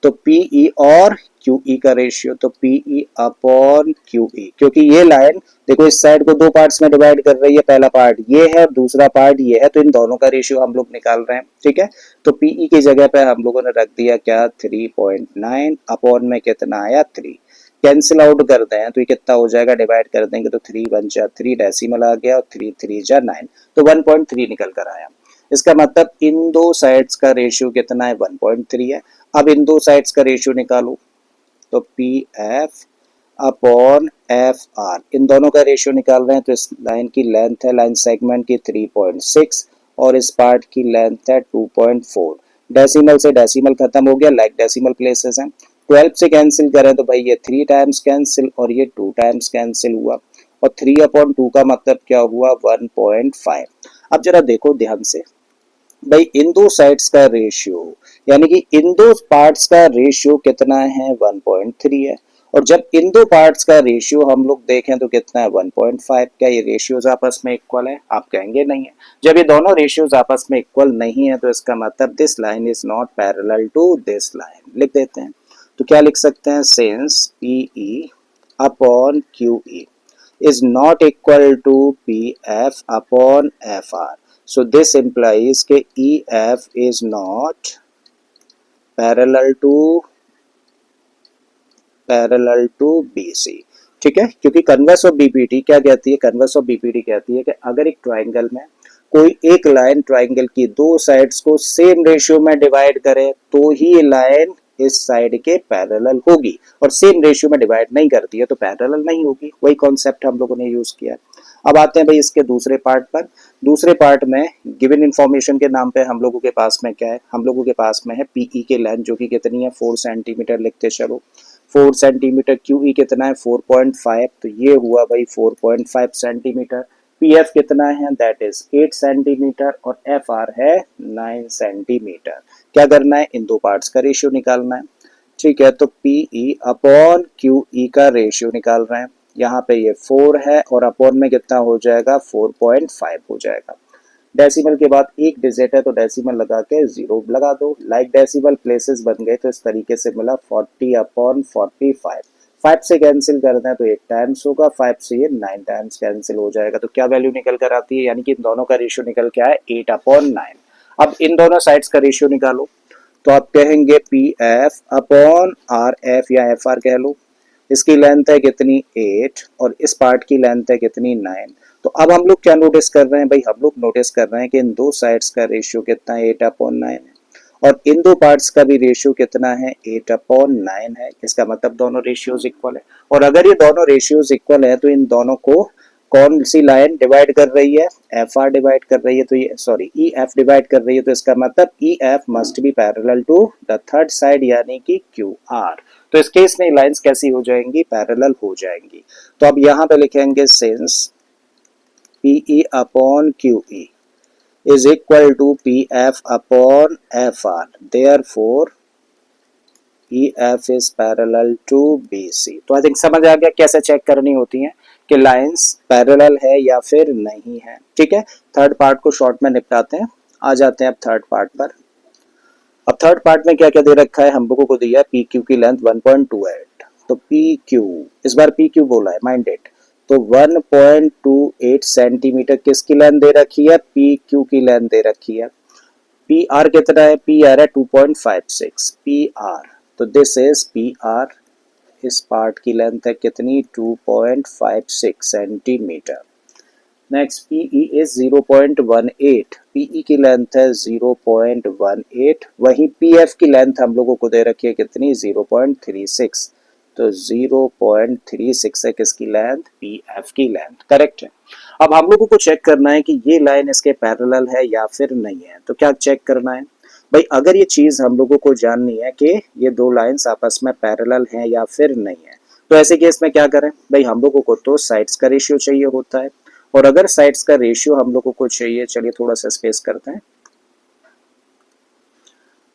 तो पीई और क्यूई का रेशियो, तो पीई अपॉन क्यूई, क्योंकि ये लाइन देखो इस साइड को दो पार्ट्स में डिवाइड कर रही है, पहला पार्ट ये है और दूसरा पार्ट ये है, तो इन दोनों का रेशियो हम लोग निकाल रहे हैं। ठीक है, तो पीई की जगह पे हम लोगों ने रख दिया क्या, 3.9, अपॉन में कितना आया 3, कैंसिल आउट कर दें तो ये कितना हो जाएगा, डिवाइड कर देंगे तो 3 1 जा 3, डेसिमल आ गया, और 3 3 जा 9, तो 1.3 निकल कर आया। इसका मतलब इन दो साइड्स का रेशियो कितना है, 1.3 है। अब इन दो साइड्स का रेशियो निकालो, तो P F upon F R, इन दोनों का रेशियो निकाल रहे हैं, तो इस लाइन की लेंथ है, लाइन सेगमेंट की 3.6, और इस पार्ट की लेंथ है 2.4। डेसिमल से डेसिमल खत्म हो गया, लाइक डेसिमल प्लेसेस हैं। 12 से कैंसिल करें तो भाई ये 3 टाइम्स कैंसिल और ये 2 टाइम्स कैंसिल हुआ, और 3/2 का मतलब क्या हुआ, 1.5। अब जरा देखो ध्यान से भाई, इन दो साइड्स का रेशियो यानी कि इन दो पार्ट्स का रेशियो कितना है, 1.3 है, और जब इन दो पार्ट्स का रेशियो हम लोग देखें तो कितना है, 1.5। क्या ये रेशियोज आपस में इक्वल है, आप कहेंगे नहीं है। जब ये दोनों रेशियोज आपस में इक्वल नहीं है तो इसका मतलब this line is not parallel to this line. लिख देते हैं, तो क्या लिख सकते हैं, since PE upon QE is not equal to PF upon FR. So this implies कि EF is not parallel to BC। ठीक है, क्योंकि कन्वर्स ऑफ बीपीटी क्या कहती है, कन्वर्स ऑफ बीपीटी कहती है कि अगर एक ट्राइंगल में कोई एक लाइन ट्राइंगल की दो साइड्स को सेम रेशियो में डिवाइड करे तो ही लाइन इस साइड के पैरेलल होगी, और सेम रेशियो में डिवाइड नहीं करती है तो पैरेलल नहीं होगी। वही कॉन्सेप्ट हम लोगों ने यूज किया। अब आते हैं भाई इसके दूसरे पार्ट पर। दूसरे पार्ट में गिवन इंफॉर्मेशन के नाम पे हम लोगों के पास में क्या है, हम लोगों के पास में है पीई के लेंथ जो कि कितनी है, 4 सेंटीमीटर, लिखते चलो 4 सेंटीमीटर। क्यूई कितना है, 4.5, तो ये हुआ भाई 4.5 सेंटीमीटर। पी एफ कितना है, दैट इज 8 सेंटीमीटर, और एफ आर है 9 सेंटीमीटर। क्या करना है, इन दो पार्ट्स का रेशियो निकालना है। ठीक है, तो पीई अपॉन क्यूई का रेशियो निकाल रहे हैं। यहाँ पे ये 4 है और अपॉन में कितना हो जाएगा, 4.5 हो जाएगा। डेसिमल के बाद एक डिजिट है तो डेसिमल लगा के 0 लगा दो, लाइक डेसिमल प्लेसेस बन गए, तो इस तरीके से मिला 40/45। 5 से कैंसिल कर दें तो 8 टाइम्स होगा, 5 से ये 9 टाइम्स कैंसिल हो जाएगा, तो क्या वैल्यू निकल कर आती है, यानी कि इन दोनों का रेशियो निकल के आया 8/9। अब इन दोनों साइड्स का रेशियो निकालो, तो आप कहेंगे P F upon R F या एफ आर कह लो। इसकी लेंथ है कितनी, 8, और इस पार्ट की लेंथ है कितनी, 9। तो अब हम लोग क्या नोटिस कर रहे हैं भाई, हम लोग नोटिस कर रहे हैं कि इन दो साइड्स का रेशियो कितना है, 8/9 है, और इन दो पार्ट्स का भी रेशियो कितना है 8/9 है। इसका मतलब दोनों रेशियोज इक्वल है। और अगर ये दोनों रेशियोज इक्वल है तो इन दोनों को कौन सी लाइन डिवाइड कर रही है, एफ आर डिवाइड कर रही है, तो ये सॉरी ई एफ डिवाइड कर रही है, तो इसका मतलब E F must be parallel to the third side यानी कि क्यू आर। तो इस केस में लाइंस कैसी हो जाएंगी, पैरेलल हो जाएंगी। तो अब यहाँ पे लिखेंगे since P E upon Q E is equal to PF upon FR. Therefore, EF is parallel to BC. तो आई थिंक समझ आ गया कैसे चेक करनी होती है कि लाइंस पैरेलल है या फिर नहीं है। ठीक है, थर्ड पार्ट को शॉर्ट में निपटाते हैं। आ जाते हैं अब थर्ड पार्ट पर। अब थर्ड पार्ट में क्या क्या दे रखा है, हम लोगों को दिया पी क्यू की लेंथ 1.28। तो पी क्यू, इस बार पी क्यू बोला है, माइंड इट। तो 1.28 सेंटीमीटर किसकी लेंथ दे रखी है, पी क्यू की लेंथ दे रखी है। पी आर कितना है, पी आर है 2.56 पी आर। तो दिस इज पी आर, इस पार्ट की लेंथ है कितनी 2.56 centimetre. Next PE is 0.18, PE की लेंथ है 0.18। वहीं पीएफ की लेंथ हम लोगों को दे रखी है कितनी 0.36। तो 0.36 है किसकी लेंथ, पीएफ की लेंथ। करेक्ट है। अब हम लोगों को चेक करना है कि ये लाइन इसके पैरेलल है या फिर नहीं है। तो क्या चेक करना है भाई, अगर ये चीज हम लोगों को जाननी है कि ये दो लाइंस आपस में पैरेलल हैं या फिर नहीं है, तो ऐसे केस में क्या करें भाई, हम लोगों को तो साइड्स का रेशियो चाहिए होता है। और अगर साइड्स का रेशियो हम लोगों को चाहिए, चलिए थोड़ा सा स्पेस करते हैं।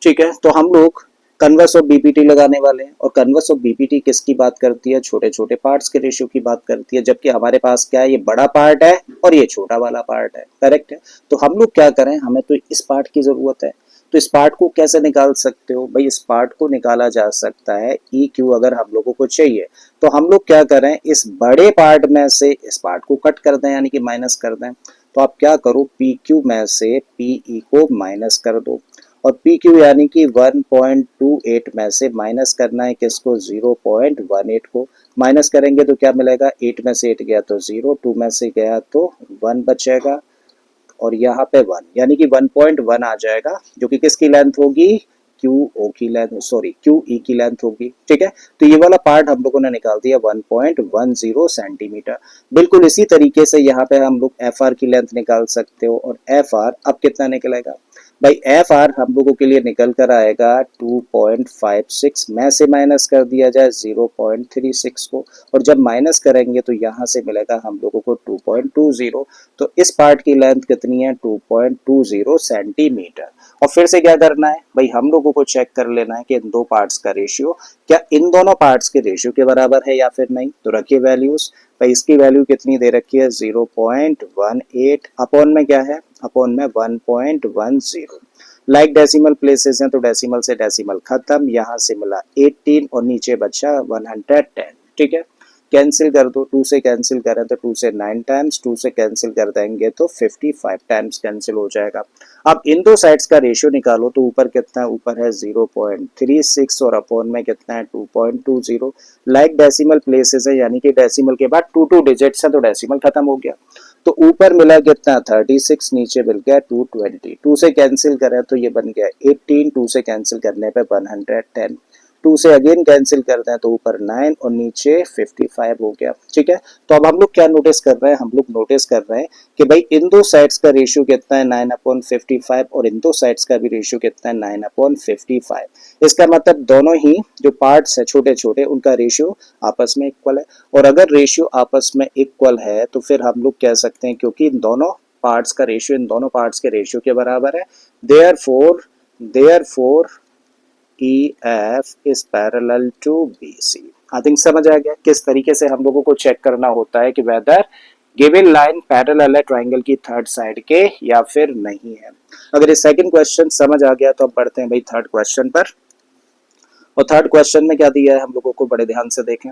ठीक है, तो हम लोग कन्वर्स ऑफ बीपीटी लगाने वाले हैं। और कन्वर्स ऑफ बीपीटी किसकी बात करती है, छोटे छोटे पार्ट्स के रेशियो की बात करती है। जबकि हमारे पास क्या है, ये बड़ा पार्ट है और ये छोटा वाला पार्ट है। करेक्ट है। तो हम लोग क्या करें, हमें तो इस पार्ट की जरूरत है। तो इस पार्ट को कैसे निकाल सकते हो भाई, इस पार्ट को निकाला जा सकता है ई क्यू अगर हम लोगों को चाहिए। तो हम लोग क्या करें, इस बड़े पार्ट में से इस पार्ट को कट कर दें यानी कि माइनस कर दें। तो आप क्या करो, पी क्यू में से पी ई को माइनस कर दो। और पी क्यू यानी कि 1.28 में से माइनस करना है किसको, 0.18 को। माइनस करेंगे तो क्या मिलेगा, 8 में से 8 गया तो 0, 2 में से गया तो 1 बचेगा, और यहाँ पे 1 यानी कि 1.1 आ जाएगा, जो कि किसकी लेंथ होगी, क्यू ओ की लेंथ, सॉरी क्यू ई की लेंथ होगी। ठीक है, तो ये वाला पार्ट हम लोगों ने निकाल दिया 1.10 सेंटीमीटर। बिल्कुल इसी तरीके से यहाँ पे हम लोग एफ आर की लेंथ निकाल सकते हो। और एफ आर अब कितना निकलेगा भाई, एफ आर हम लोगों के लिए निकल कर आएगा 2.56 में से माइनस कर दिया जाए 0.36 को, और जब माइनस करेंगे तो यहाँ से मिलेगा हम लोगों को 2.20। तो इस पार्ट की लेंथ कितनी है 2.20 सेंटीमीटर। और फिर से क्या करना है भाई, हम लोगों को चेक कर लेना है कि इन दो पार्ट्स का रेशियो क्या इन दोनों पार्ट्स के रेशियो के बराबर है या फिर नहीं। तो रखिए वैल्यूज भाई, इसकी वैल्यू कितनी दे रखी है 0.18, अपॉन में क्या है, अपॉन में 1.10। लाइक डेसिमल प्लेसेस हैं तो डेसिमल से डेसिमल खत्म, यहाँ से मिला 18 और नीचे बचा 110। ठीक है, कैंसिल कर दो, 2 से कैंसिल करें तो 2 से 9 टाइम्स, 2 से कैंसिल कर देंगे तो 55 टाइम्स कैंसिल हो जाएगा। अब इन दो साइड्स का रेशियो निकालो तो ऊपर कितना है, ऊपर है 0.36 और अपॉन में कितना है 2.20। लाइक डेसिमल प्लेसेस है यानी कि डेसिमल के बाद 2 डिजिट्स है तो डेसिमल खत्म हो गया। तो ऊपर मिला कितना 36, नीचे मिल गया 220। 2 से कैंसिल करें तो ये बन गया 18, 2 से कैंसिल करने पे 110। 2 से अगेन कैंसिल करते हैं तो ऊपर 9 और नीचे 55 हो गया। ठीक है, तो अब हम लोग क्या नोटिस कर रहे हैं, हम लोग नोटिस कर रहे हैं कि भाई इन दो साइड्स का रेशियो कितना है 9/55 और इन दो साइड्स का भी रेशियो कितना है 9/55। इसका मतलब दोनों ही जो पार्ट्स है छोटे छोटे उनका रेशियो आपस में इक्वल है। और अगर रेशियो आपस में इक्वल है तो फिर हम लोग कह सकते हैं क्योंकि इन दोनों पार्ट्स का रेशियो इन दोनों पार्ट्स के रेशियो के बराबर है, therefore EF is parallel to BC। I think समझ आ गया किस तरीके से हम लोगों को चेक करना होता है कि वेदर गिवन लाइन पैरेलल है ट्राइंगल की थर्ड साइड के या फिर नहीं है। अगर ये सेकंड क्वेश्चन समझ आ गया तो अब बढ़ते हैं भाई थर्ड क्वेश्चन पर। और थर्ड क्वेश्चन में क्या दिया है हम लोगों को, बड़े ध्यान से देखें।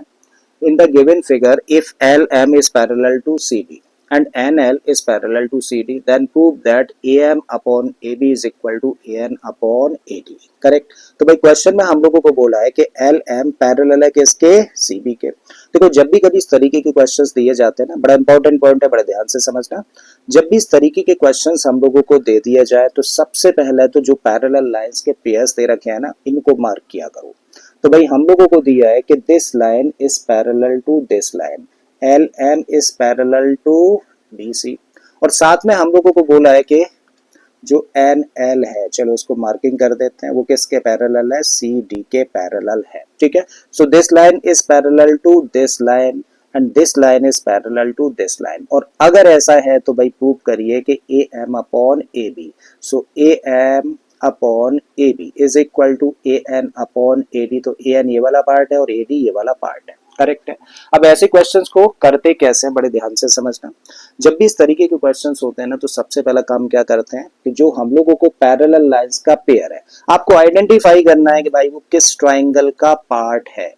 इन the given figure if LM is parallel to CD and NL is parallel to CD, then prove that AM upon AB is equal to AN upon AD. Correct. तो भाई क्वेश्चन में हम लोगों को बोला है कि LM पैरेलल है किसके, CB के। देखो जब भी कभी इस तरीके के क्वेश्चंस दिए जाते हैं ना, बड़ा इंपॉर्टेंट पॉइंट है, बड़े ध्यान से समझना। जब भी इस तरीके के क्वेश्चंस हम लोगों को दे दिया जाए तो सबसे पहले तो जो पैरेलल लाइंस के पेयर्स दे रखे हैं ना, इनको मार्क किया करो। तो भाई हम लोगों को दिया है कि this line is parallel to this line, LM is parallel to BC, और साथ में हम लोगों को बोला है कि जो NL है, चलो उसको मार्किंग कर देते हैं, वो किसके पैरेलल है, CD के पैरेलल है। ठीक है, so this line is parallel to this line and this line is parallel to this line. और अगर ऐसा है तो भाई प्रूव करिए कि AM upon AB, so AM upon AB is equal to AN upon AD। तो AN ये वाला पार्ट है और AD ये वाला पार्ट है। करेक्ट है। अब ऐसे क्वेश्चंस को करते कैसे हैं, बड़े ध्यान से समझना। जब भी इस तरीके के क्वेश्चंस होते हैं ना, तो सबसे पहला काम क्या करते हैं कि जो हम लोगों को पैरेलल लाइंस का पेयर है, आपको आइडेंटिफाई करना है कि भाई वो किस ट्राइंगल का पार्ट है।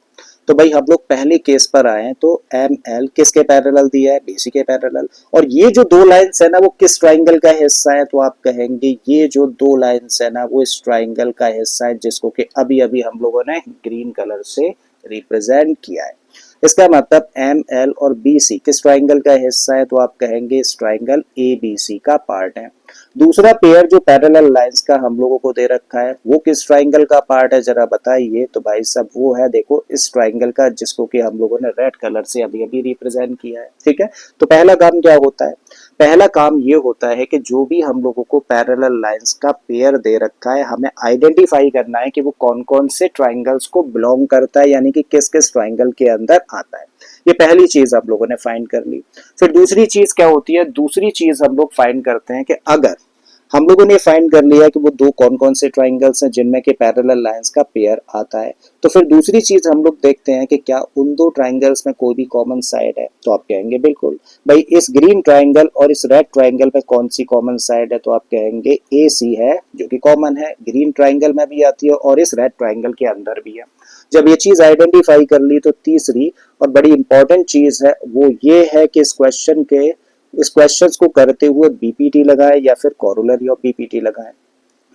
तो भाई हम लोग पहले केस पर आए तो ML किसके पैरेलल दिया है, BC के पैरेलल। और ये जो दो लाइंस है ना, वो किस ट्राइंगल का हिस्सा है, तो आप कहेंगे ये जो दो लाइंस है ना, वो इस ट्राइंगल का हिस्सा है, जिसको कि अभी अभी हम लोगों ने ग्रीन कलर से रिप्रेजेंट किया है। इसका मतलब ML और BC किस ट्राइंगल का हिस्सा है, तो आप कहेंगे इस ट्राइंगल ABC का पार्ट है। दूसरा पेयर जो पैरेलल लाइंस का हम लोगों को दे रखा है, वो किस ट्राइंगल का पार्ट है, जरा बताइए। तो भाई सब वो है, देखो इस ट्राइंगल का, जिसको कि हम लोगों ने रेड कलर से अभी अभी रिप्रेजेंट किया है। ठीक है, तो पहला काम क्या होता है, पहला काम ये होता है कि जो भी हम लोगों को पैरेलल लाइंस का पेयर दे रखा है, हमें आइडेंटिफाई करना है कि वो कौन कौन से ट्राइंगल्स को बिलोंग करता है, यानी कि किस किस ट्राइंगल के अंदर आता है। ये पहली चीज आप लोगों ने फाइंड कर ली। फिर दूसरी चीज क्या होती है, दूसरी चीज हम लोग फाइंड करते हैं कि अगर हम लोगों ने फाइंड कर लिया कि वो दो कौन कौन से ट्राइंगल्स हैं जिनमें के पैरेलल लाइंस का पेयर आता है, तो फिर दूसरी चीज हम लोग देखते हैं कि क्या उन दो ट्राइंगल्स में कोई भी कॉमन साइड है। तो आप कहेंगे बिल्कुल भाई, इस ग्रीन ट्राइंगल और इस रेड ट्राइंगल में कौन सी कॉमन साइड है, तो आप कहेंगे AC है, जो कि कॉमन है, ग्रीन ट्राइंगल में भी आती है और इस रेड ट्राइंगल के अंदर भी है। जब ये चीज आइडेंटिफाई कर ली, तो तीसरी और बड़ी इंपॉर्टेंट चीज है वो ये है कि इस क्वेश्चंस को करते हुए BPT लगाएं या फिर कोरोलरी ऑफ BPT लगाएं।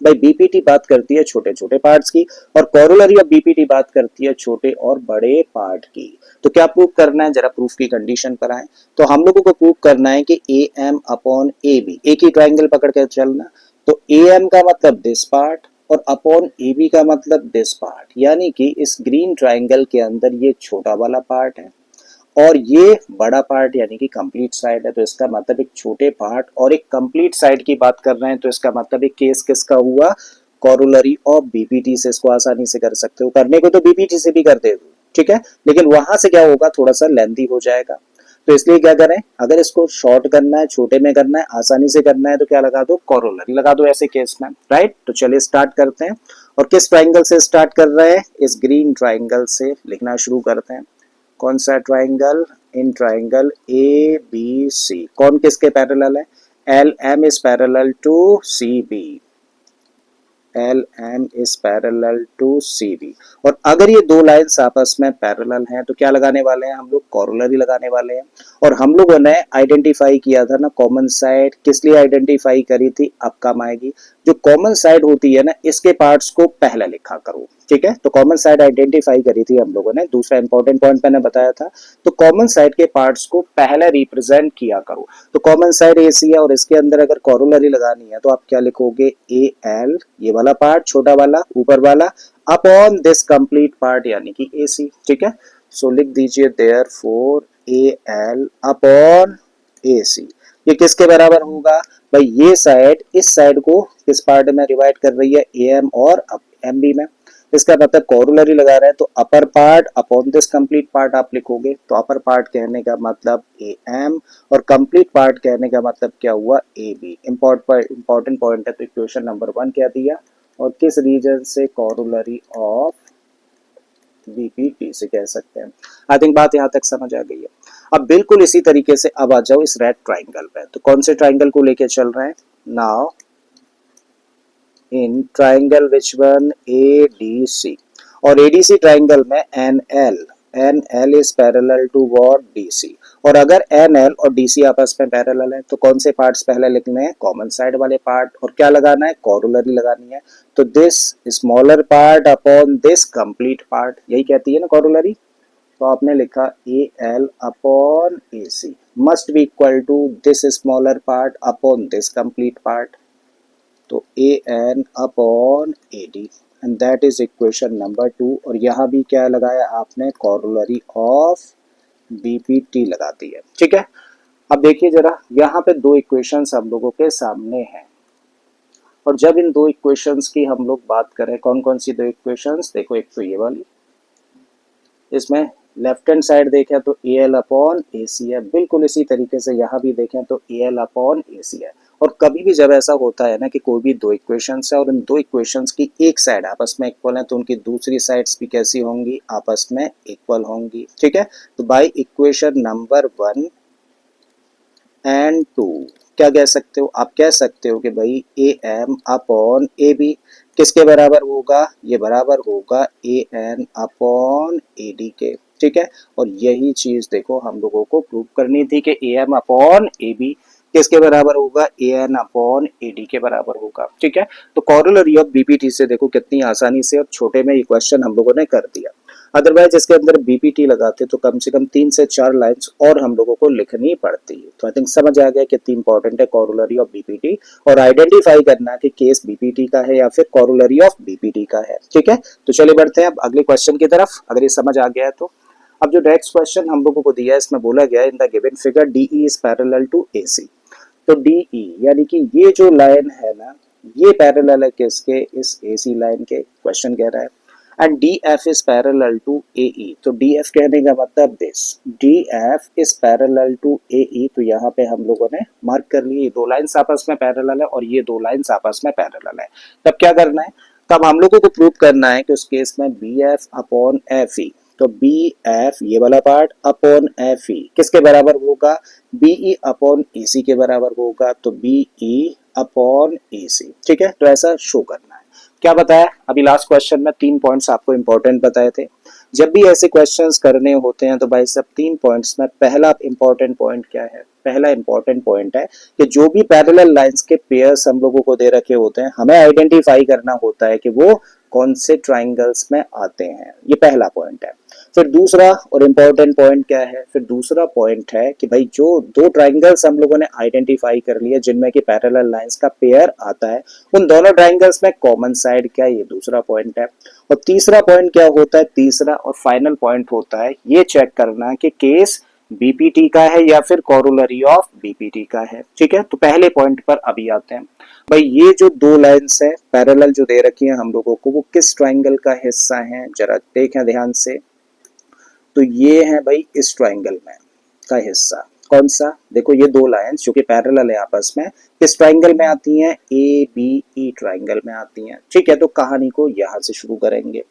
भाई BPT बात करती है छोटे छोटे पार्ट्स की और कोरोलरी ऑफ BPT बात करती है छोटे और बड़े पार्ट की। तो क्या प्रूव करना है, जरा प्रूफ की कंडीशन पर आए। तो हम लोगों को प्रूव करना है कि AM अपॉन AB, एक ही ट्राइंगल पकड़ कर चलना। तो AM का मतलब दिस पार्ट और अपॉन AB का मतलब दिस पार्ट, यानी कि इस ग्रीन ट्राइंगल के अंदर ये छोटा वाला पार्ट है और ये बड़ा पार्ट यानी कि कंप्लीट साइड है। तो इसका मतलब एक छोटे पार्ट और एक कंप्लीट साइड की बात कर रहे हैं, तो इसका मतलब एक केस किसका हुआ, कोरोलरी ऑफ BPT से। इसको आसानी से कर सकते हो, करने को तो BPT से भी कर दे दो, ठीक है, लेकिन वहां से क्या होगा, थोड़ा सा लेंथी हो जाएगा। तो इसलिए क्या करें, अगर इसको शॉर्ट करना है, छोटे में करना है, आसानी से करना है, तो क्या लगा दो, कोरोलरी लगा दो ऐसे केस में, राइट। तो चलिए स्टार्ट करते हैं। और किस ट्राइंगल से स्टार्ट कर रहे हैं, इस ग्रीन ट्राइंगल से लिखना शुरू करते हैं। कौन सा ट्राइंगल, इन ट्राइंगल ABC, कौन किसके पैरेलल है, LM is parallel to CB, LM is parallel to CB। और अगर ये दो लाइंस आपस में पैरेलल हैं तो क्या लगाने वाले हैं हम लोग, कोरोलरी लगाने वाले हैं। और हम लोगों ने आइडेंटिफाई किया था ना कॉमन साइड, किस लिए आइडेंटिफाई करी थी, अब काम आएगी। जो कॉमन साइड होती है ना, इसके पार्ट्स को पहले लिखा करो, ठीक है। तो कॉमन साइड आइडेंटिफाई करी थी हम लोगों ने, दूसरा इंपॉर्टेंट पॉइंट मैंने बताया था। तो कॉमन साइड के पार्ट्स को पहले रिप्रेजेंट किया करो। तो कॉमन साइड AC है और इसके अंदर अगर कोरोलरी लगानी है तो आप क्या लिखोगे, AL ये वाला पार्ट छोटा वाला ऊपर वाला अपॉन दिस कंप्लीट पार्ट यानी कि AC, ठीक है। सो लिख दीजिए देयरफॉर AL अपॉन AC। ये किसके बराबर होगा भाई, ये साइड इस साइड को किस पार्ट में डिवाइड कर रही है, AM और MB में। इसका मतलब कोरोलरी लगा रहे हैं तो अपर part upon this complete part आप लिखोगे। तो अपर पार्ट कहने का मतलब AM और कंप्लीट पार्ट कहने का मतलब क्या हुआ, AB। इंपॉर्टेंट पॉइंट है। तो इक्वेशन नंबर 1 क्या दिया और किस रीजन से, कोरोलरी ऑफ BPT से कह सकते हैं। आई थिंक बात यहाँ तक समझ आ गई है। अब बिल्कुल इसी तरीके से अब आ जाओ इस रेड ट्राइंगल पे। तो कौन से ट्राइंगल को लेके चल रहे हैं, now in triangle which one, ADC। और ADC ट्राइंगल में NL N L is parallel to what D C. और अगर एन एल और डी सी आपस में पैरेलल है तो कौन से पार्ट्स पहले लिखने हैं, कॉमन साइड वाले पार्ट, और क्या लगाना है, कॉरोलरी लगानी है। तो this smaller part upon this complete part, यही कहती है ना कॉरोलरी। तो आपने लिखा A L upon A C must be equal to this smaller part upon this complete part, तो A N upon A D, and that is equation number 2। और यहाँ भी क्या लगाया आपने, कॉरोलरी ऑफ बीपीटी लगा दी है, ठीक है। अब देखिए जरा, यहाँ पे दो इक्वेशंस हम लोगों के सामने हैं, और जब इन दो इक्वेशंस की हम लोग बात करें, कौन कौन सी दो इक्वेशंस, देखो एक तो ये वाली, इसमें लेफ्ट हैंड साइड देखें तो ए एल अपॉन ए सी है, बिल्कुल इसी तरीके से यहाँ भी देखें तो ए एल अपॉन ए सी है। और कभी भी जब ऐसा होता है ना कि कोई भी दो इक्वेशंस है और इन दो इक्वेशंस की एक साइड आपस में इक्वल है, तो उनकी दूसरी साइड्स भी कैसी होंगी, आपस में इक्वल होंगी, ठीक है। तो बाय इक्वेशन नंबर 1 एंड 2 क्या कह सकते हो, आप कह सकते हो कि भाई A M upon A B किसके बराबर होगा, ये बराबर होगा A N upon A D के, ठीक है। और यही चीज देखो हम लोगों को प्रूव करनी थी कि A M upon A B किसके बराबर होगा, A N upon A D के बराबर होगा, ठीक है। तो कॉरोलरी ऑफ बीपीटी से देखो कितनी आसानी से और छोटे में ये क्वेश्चन हम लोगों ने कर दिया। अदरवाइज इसके अंदर बीपीटी लगाते तो कम से कम 3 से 4 लाइंस और हम लोगों को लिखनी पड़ती है। तो आई थिंक समझ आ गया कितनी इंपॉर्टेंट है कॉरोलरी ऑफ बीपीटी, और आइडेंटिफाई करना कि केस बीपीटी का है या फिर कॉरोलरी ऑफ बीपीटी का है, ठीक है। तो चलिए बढ़ते हैं अब अगले क्वेश्चन की तरफ, अगर ये समझ आ गया है तो। अब जो नेक्स्ट क्वेश्चन हम लोगों को दिया है, इसमें बोला गया in the given figure DE is parallel to AC. तो डीई यानी कि ये जो लाइन है ना, ये पैरेलल है किसके, इस एसी लाइन के, क्वेश्चन कह रहा है। And D F is parallel to A E. तो डी एफ कहने का मतलब this, D F is parallel to A E. तो यहाँ पे हम लोगों ने मार्क कर लिए दो लाइंस आपस में पैरेलल है और ये दो लाइंस आपस में पैरेलल है। तब क्या करना है, तब हम लोगों को प्रूव करना है कि उस केस में B F upon F E, तो बी एफ ये वाला पार्ट अपॉन एफ ई किसके बराबर होगा, बी ई अपॉन ए सी के बराबर होगा। तो बी ई अपॉन ए सी, ठीक है। तो ऐसा शो करना है। क्या बताया अभी लास्ट क्वेश्चन में, 3 पॉइंट्स आपको इंपॉर्टेंट बताए थे। जब भी ऐसे क्वेश्चंस करने होते हैं तो भाई सब 3 पॉइंट्स में पहला इंपॉर्टेंट पॉइंट क्या है, पहला इंपॉर्टेंट पॉइंट है कि जो भी पैरेलल लाइंस के पेयर्स हम लोगों को दे रखे होते हैं, हमें आइडेंटिफाई करना होता है कि वो कौन से ट्राइंगल्स में आते हैं, ये पहला पॉइंट है। फिर दूसरा और इम्पोर्टेंट पॉइंट क्या है, फिर दूसरा पॉइंट है कि भाई जो दो ट्राइंगल्स हम लोगों ने आइडेंटिफाई कर लिए जिनमें कि पैरेलल लाइंस का पेयर आता है, उन दोनों ट्राइंगल्स में कॉमन साइड क्या है, ये दूसरा पॉइंट है। और तीसरा पॉइंट क्या होता है, तीसरा और फाइनल पॉइंट होता है ये चेक करना कि केस बीपीटी का है या फिर कॉरोलरी ऑफ बीपीटी का है, ठीक है। तो पहले पॉइंट पर अभी आते हैं। भाई ये जो दो लाइंस है पैरेलल जो दे रखी है हम लोगों को, वो किस ट्राइंगल का हिस्सा है, जरा देखें ध्यान से। तो ये है भाई इस ट्राइंगल में का हिस्सा, कौन सा, देखो ये दो लाइंस जो कि पैरेलल है आपस में, किस ट्राइंगल में आती हैं, ए बी ई ट्राइंगल में आती हैं, ठीक है। तो कहानी को यहां से शुरू करेंगे।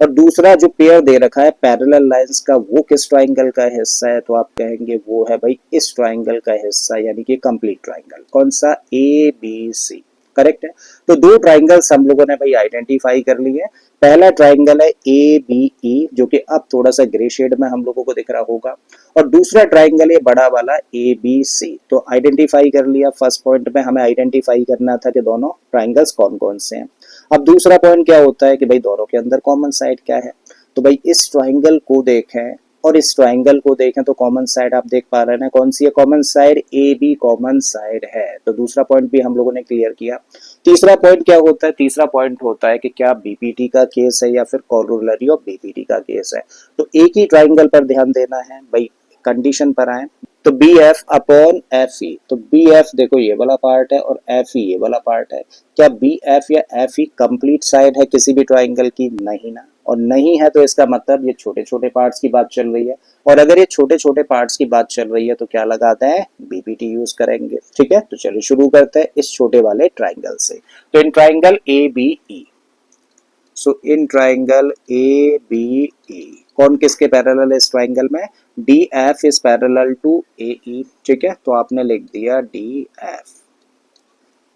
और दूसरा जो पेयर दे रखा है पैरेलल लाइंस का, वो किस ट्राइंगल का हिस्सा है, तो आप कहेंगे वो है भाई इस ट्राइंगल का हिस्सा, यानी कि कंप्लीट ट्राइंगल, कौन सा, ए बी सी, करेक्ट है। तो दो ट्राइंगल्स हम लोगों ने भाई आइडेंटिफाई कर लिए। पहला ट्राइंगल है ए बी ई, जो कि अब थोड़ा सा ग्रे शेड में हम लोगों को दिख रहा होगा, और दूसरा ट्राइंगल है बड़ा वाला ए बी सी। तो आइडेंटिफाई कर लिया, फर्स्ट पॉइंट में हमें आइडेंटिफाई करना था कि दोनों ट्राइंगल्स कौन कौन से हैं। अब दूसरा पॉइंट क्या होता है कि भाई दोनों के अंदर कॉमन साइड क्या है। तो भाई इस ट्राइंगल को देखें और इस ट्राइंगल को देखें तो कॉमन साइड आप देख पा रहे हैं, कौन सी है common side, A B common side है। तो दूसरा पॉइंट भी हम लोगों ने क्लियर किया। तीसरा पॉइंट क्या होता है, तीसरा पॉइंट होता है कि क्या बीपीटी का केस है या फिर कॉरोलरी ऑफ बीपीटी का केस है। तो एक ही ट्राइंगल पर ध्यान देना है भाई, कंडीशन पर आए तो B F upon F E. तो बी एफ देखो ये वाला पार्ट है और एफ ई ये वाला पार्ट है। क्या बी एफ या एफ ई कंप्लीट साइड है किसी भी ट्राइंगल की, नहीं ना, और नहीं है तो इसका मतलब ये छोटे छोटे पार्ट्स की बात चल रही है। और अगर ये छोटे छोटे पार्ट्स की बात चल रही है तो क्या लगाते हैं, बीपीटी यूज करेंगे, ठीक है। तो चलिए शुरू करते हैं इस छोटे वाले ट्राइंगल से। तो in triangle A B E, so in triangle A B E कौन किसके पैरेलल है इस ट्राइंगल में, D F is parallel to A E, ठीक है। तो आपने लिख दिया D F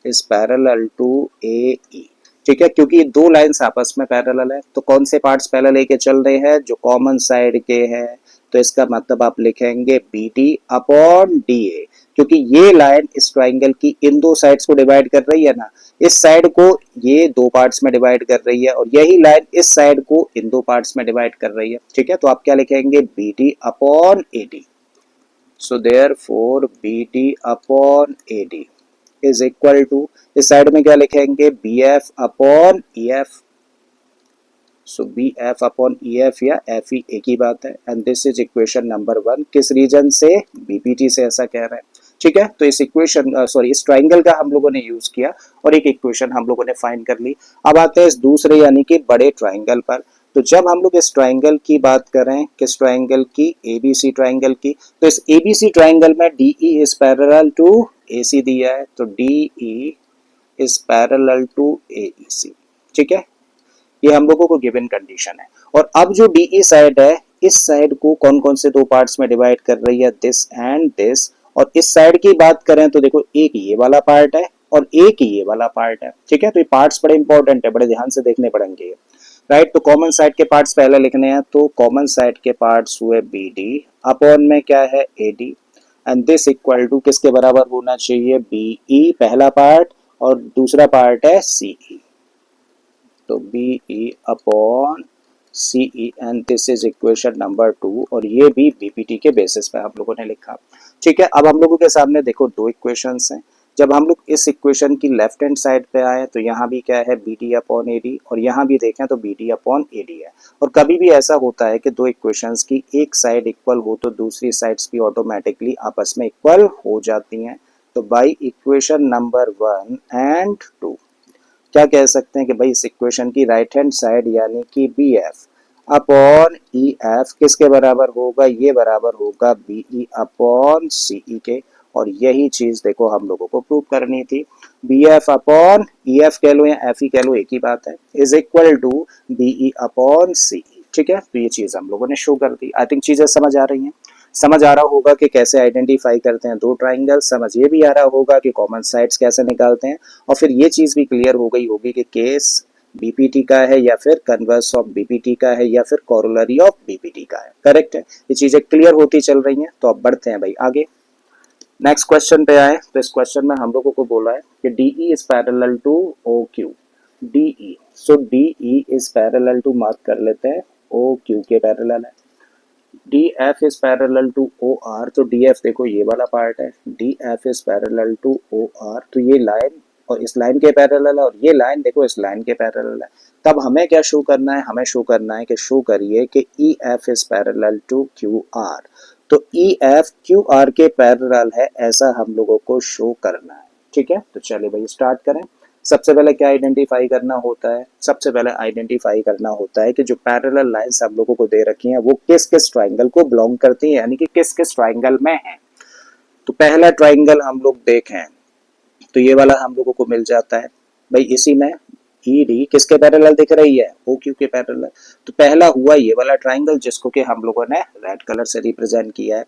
is parallel to A E. ठीक है, क्योंकि ये दो लाइंस आपस में पैरेलल है, तो कौन से पार्ट्स पहले लेके चल रहे हैं, जो कॉमन साइड के हैं, तो इसका मतलब आप लिखेंगे B D upon D A, क्योंकि ये लाइन इस ट्राइंगल की इन दो साइड्स को डिवाइड कर रही है ना, इस साइड को ये दो पार्ट्स में डिवाइड कर रही है और यही लाइन इस साइड को इन दो पार्ट्स में डिवाइड कर रही है। ठीक है, तो आप क्या लिखेंगे, B D upon A D. So therefore B D upon A D is equal to, इस साइड में क्या लिखेंगे, B F upon E F. So B F upon E F या एफ ई एक ही बात है, and this is equation number 1। किस रीजन से, बीपीटी से ऐसा कह रहा है। ठीक है, तो इस इक्वेशन सॉरी इस ट्राइंगल का हम लोगों ने यूज किया और एक इक्वेशन हम लोगों ने फाइंड कर ली। अब आते हैं इस दूसरे यानी कि बड़े ट्राइंगल पर। तो जब हम लोग इस ट्राइंगल की बात करें, किस ट्राइंगल की, एबीसी ट्राइंगल की, तो इस एबीसी ट्राइंगल में DE is parallel to AC दिया है, तो DE is parallel to AEC. ठीक है, ये हम लोगों को गिवन कंडीशन है। और अब जो डीई साइड है, इस साइड को कौन कौन से दो पार्ट्स में डिवाइड कर रही है, दिस एंड दिस। और इस साइड की बात करें तो देखो एक ये वाला पार्ट है और एक ये वाला पार्ट है। ठीक है, तो ये पार्ट्स बड़े इंपॉर्टेंट है, बड़े ध्यान से देखने पड़ेंगे। राइट, तो कॉमन साइड के पार्ट्स पहले लिखने हैं, तो कॉमन साइड के पार्ट्स हुए बी डी अपॉन में क्या है, A D, and this equal to किसके बराबर होना चाहिए, बीई पहला पार्ट और दूसरा पार्ट है सीई, तो B E upon C E, and this is equation number 2। और ये भी बीपीटी के बेसिस पे हम लोगों ने लिखा। ठीक है, अब हम लोगों के सामने देखो दो इक्वेशंस हैं। जब हम लोग इस इक्वेशन की लेफ्ट हैंड साइड पे आए तो यहाँ भी क्या है, B D upon A D, और यहाँ भी देखें तो B D upon A D है। और कभी भी ऐसा होता है कि दो इक्वेशंस की एक साइड इक्वल हो तो दूसरी साइड्स भी ऑटोमेटिकली आपस में इक्वल हो जाती हैं। तो बाई इक्वेशन नंबर 1 एंड 2 क्या कह सकते हैं कि भाई इस इक्वेशन की राइट हैंड साइड यानी कि B F upon E F किसके बराबर होगा, ये बराबर होगा बी ई अपॉन सी ई के। और यही चीज देखो हम लोगों को प्रूव करनी थी, B F upon E F कह लो या एफ ई कह लो, एक ही बात है, is equal to B E upon C E. ठीक है, तो ये चीज हम लोगों ने शो कर दी। आई थिंक चीजें समझ आ रही हैं, समझ आ रहा होगा कि कैसे आइडेंटिफाई करते हैं दो ट्राइंगल, समझ ये भी आ रहा होगा कि कॉमन साइड्स कैसे निकालते हैं, और फिर ये चीज भी क्लियर हो गई होगी कि केस बीपीटी का है या फिर कन्वर्स ऑफ बीपीटी का है या फिर कोरोलरी ऑफ बीपीटी का है। करेक्ट है, ये चीजें क्लियर होती चल रही हैं। तो अब बढ़ते हैं भाई आगे, नेक्स्ट क्वेश्चन पे आए। तो इस क्वेश्चन में हम लोगों को बोला है कि DE is parallel to O Q, DE, so DE is parallel to, mark कर लेते हैं, ओ क्यू के पैरेलल है। D F is parallel to O R, तो डी एफ देखो ये वाला पार्ट है, D F is parallel to O R, तो ये लाइन और इस लाइन के पैरेलल है और ये लाइन देखो इस लाइन के पैरेलल है। तब हमें क्या शो करना है, हमें शो करना है कि शो करिए कि E F is parallel to Q R, तो ई एफ क्यू आर के पैरेलल है, ऐसा हम लोगों को शो करना है। ठीक है, तो चलिए भाई स्टार्ट करें। सबसे पहले क्या आइडेंटिफाई करना होता है, सबसे पहले आइडेंटिफाई करना होता है कि जो पैरेलल लाइंस हम लोगों को दे रखी हैं वो किस किस ट्राइंगल को बिलोंग करती हैं, यानी कि किस किस ट्राइंगल में है। तो पहला ट्राइंगल हम लोग देखें तो ये वाला हम लोगों को मिल जाता है भाई, इसी में ई डी किसके पैरेलल दिख रही है, ओ क्यू के पैरेलल। तो पहला हुआ ये वाला ट्राइंगल जिसको कि हम लोगों ने रेड कलर से रिप्रेजेंट किया है।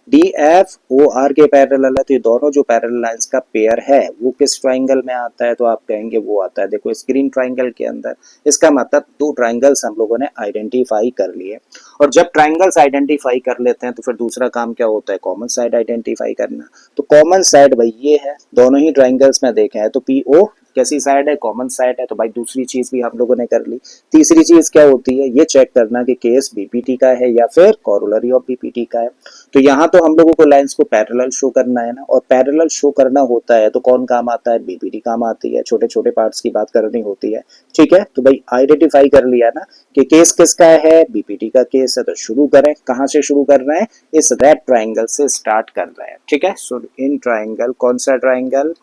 डी एफ ओ आर के पैरेलल है, तो ये दोनों जो पैरेलल लाइंस का पेयर है वो किस ट्राइंगल में आता है, तो आप कहेंगे वो आता है देखो इस ग्रीन ट्राइंगल के अंदर। इसका मतलब दो ट्राइंगल्स हम लोगों ने आइडेंटिफाई कर लिए। और जब ट्राइंगल्स आइडेंटिफाई कर लेते हैं तो फिर दूसरा काम क्या होता है, कॉमन साइड आइडेंटिफाई करना। तो कॉमन साइड भाई ये है, दोनों ही ट्राइंगल्स में देखे हैं तो पी ओ कैसी साइड है, कॉमन साइड है। तो भाई दूसरी चीज भी हम लोगों ने कर ली। तीसरी चीज क्या होती है, ये चेक करना कि केस बीपीटी का है या फिर कोरोलरी ऑफ बीपीटी का है। तो यहाँ तो हम लोगों को लाइंस को पैरेलल शो करना है ना, और पैरेलल शो करना होता है तो कौन काम आता है, बीपीटी काम आती है, छोटे छोटे पार्ट्स की बात करनी होती है। ठीक है, तो भाई आइडेंटिफाई कर लिया ना कि केस किसका है, बीपीटी का केस है। तो शुरू करें, कहाँ से शुरू कर रहे हैं, इस रेड ट्राइंगल से स्टार्ट कर रहे हैं। ठीक है, सो इन ट्राइंगल, कौन सा ट्राइंगल,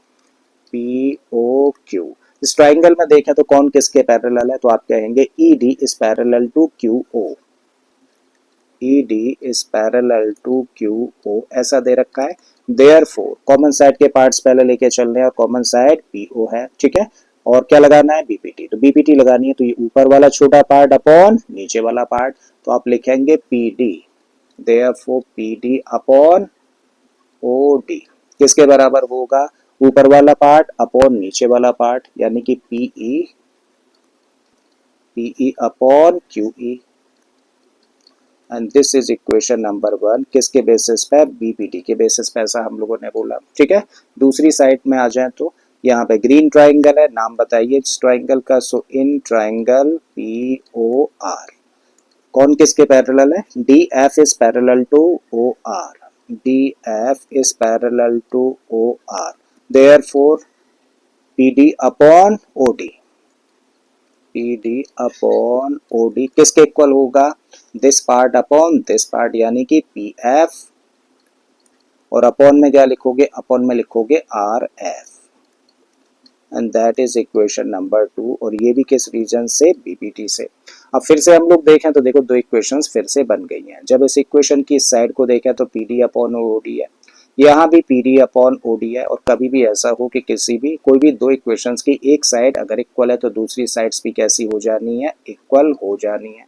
पी ओ क्यू, इस ट्राइंगल में देखें तो कौन किसके पैरेलल है, तो आप कहेंगे E D is parallel to Q O, E D is parallel to Q O ऐसा दे रखा है। देयरफॉर कॉमन साइड के पार्ट्स पहले लेके चल रहे हैं और कॉमन साइड पी ओ है। ठीक है, और क्या लगाना है, बीपीटी, तो बीपीटी लगानी है, तो ये ऊपर वाला छोटा पार्ट अपॉन नीचे वाला पार्ट, तो आप लिखेंगे P D, therefore P D upon O D किसके बराबर होगा, ऊपर वाला पार्ट अपॉन नीचे वाला पार्ट, यानी कि P E PE upon QE and this is equation number 1। किसके बेसिस पे? BPT के बेसिस पे, ऐसा हम लोगों ने बोला। ठीक है, दूसरी साइड में आ जाए तो यहाँ पे ग्रीन ट्राइंगल है, नाम बताइए इस ट्राइंगल का। सो इन ट्राइंगल POR कौन किसके पैरेलल है? DF is parallel to OR, DF is parallel to OR, therefore PD upon OD, PD upon OD किसके इक्वल होगा? This part upon this part, यानी कि PF, और अपॉन में क्या लिखोगे? अपॉन में लिखोगे RF, and that is equation number 2। और ये भी किस रीजन से? BPT से। अब फिर से हम लोग देखें तो देखो दो इक्वेशंस फिर से बन गई हैं। जब इस इक्वेशन की इस साइड को देखें तो PD अपॉन OD है, यहाँ भी PD अपॉन OD है। और कभी भी ऐसा हो कि किसी भी कोई भी दो इक्वेशंस की एक साइड अगर इक्वल है तो दूसरी साइड्स भी कैसी हो जानी है? इक्वल हो जानी है।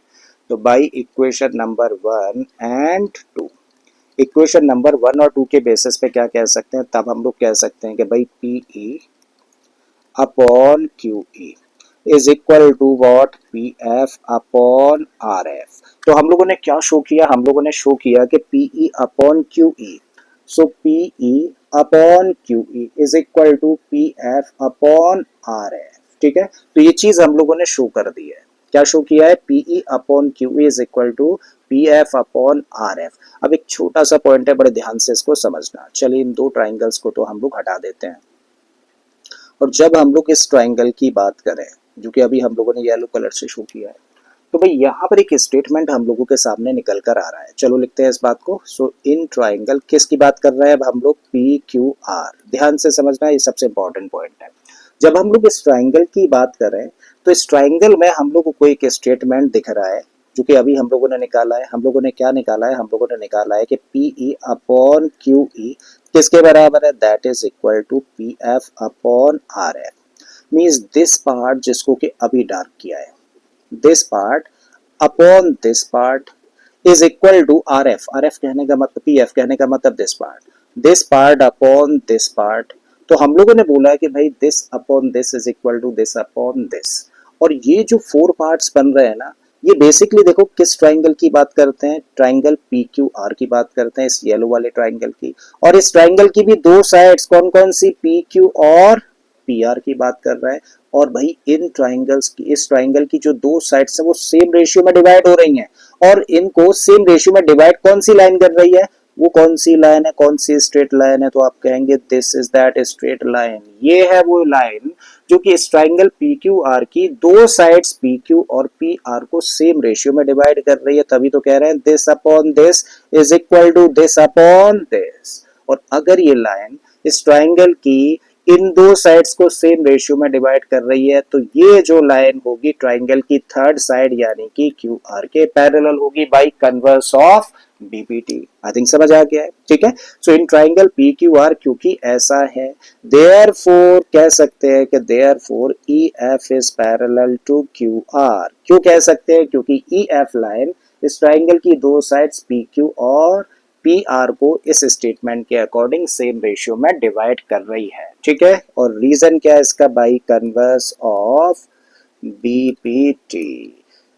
तो by equation number 1 and 2, equation number 1 और 2 के बेसिस पे क्या कह सकते हैं? तब हम लोग कह सकते हैं कि भाई PE upon QE is equal to what? PF upon RF। तो हम लोगों ने क्या शो किया? हम लोगों ने शो किया कि PE upon QE, so PE upon QE is equal to PF upon RF। ठीक है, तो ये चीज हम लोगों ने शो कर दी है। क्या शो किया है? PE upon QE is equal to PF upon RF। अब एक छोटा सा पॉइंट है, बड़े ध्यान से इसको समझना। चलिए इन दो ट्राइंगल्स को तो हम लोग हटा देते हैं, और जब हम लोग इस ट्राइंगल की बात करें जो कि अभी हम लोगों ने येलो कलर से शो किया है, तो भाई यहाँ पर एक स्टेटमेंट हम लोगों के सामने निकल कर आ रहा है। चलो लिखते हैं इस बात को। सो इन ट्राइंगल किसकी बात कर रहे हैं? अब हम लोग PQR, ध्यान से समझना, ये सबसे इंपॉर्टेंट पॉइंट है। जब हम लोग इस ट्राइंगल की बात करें तो इस ट्राइंगल में हम लोगों को एक स्टेटमेंट दिख रहा है जो कि अभी हम लोगों ने निकाला है। हम लोगों ने क्या निकाला है? हम लोगों ने निकाला है कि PE अपॉन QE किसके बराबर है? That is equal to PF upon RF। Means this part जिसको कि अभी डार्क किया है, this part upon this part is equal to RF। RF कहने का मतलब, PF कहने का मतलब this part upon this part. तो हम लोगों ने बोला है कि भाई this upon this is equal to this upon this. और ये जो 4 पार्ट्स बन रहे हैं ना, ये बेसिकली देखो किस ट्राइंगल की बात करते हैं? ट्राइंगल PQR की बात करते हैं, इस येलो वाले ट्राइंगल की। और इस ट्राइंगल की भी दो साइड्स कौन कौन सी? PQ और PR की बात कर रहा है। और भाई इन ट्राइंगल्स की, इस ट्राइंगल की जो दो साइड्स है वो सेम रेशियो में डिवाइड हो रही हैं, और इनको सेम रेशियो में डिवाइड कौन सी लाइन कर रही है? वो कौन सी लाइन है? कौन सी स्ट्रेट लाइन है? तो आप कहेंगे this is that straight line. ये है वो लाइन जो कि इस ट्राइंगल PQR की दो साइड्स PQ और PR को सेम रेशियो में डिवाइड कर रही है। तभी तो कह रहे हैं this upon this is equal to this upon this. और अगर ये लाइन इस ट्राइंगल की इन दो साइड्स को सेम रेशियो में डिवाइड कर रही है तो ये जो लाइन होगी ट्राइंगल की थर्ड साइड यानी कि QR के पैरेलल होगी by converse of BPT। I think समझ आ गया है। ठीक है, सो इन ट्राइंगल PQR क्योंकि ऐसा है, देयरफॉर कह सकते हैं कि therefore EF is parallel to QR। क्यों कह सकते हैं? क्योंकि EF लाइन इस ट्राइंगल की दो साइड्स PQ और PR को इस स्टेटमेंट के अकॉर्डिंग सेम रेशियो में डिवाइड कर रही है। ठीक है, और रीजन क्या है इसका? By converse of BPT।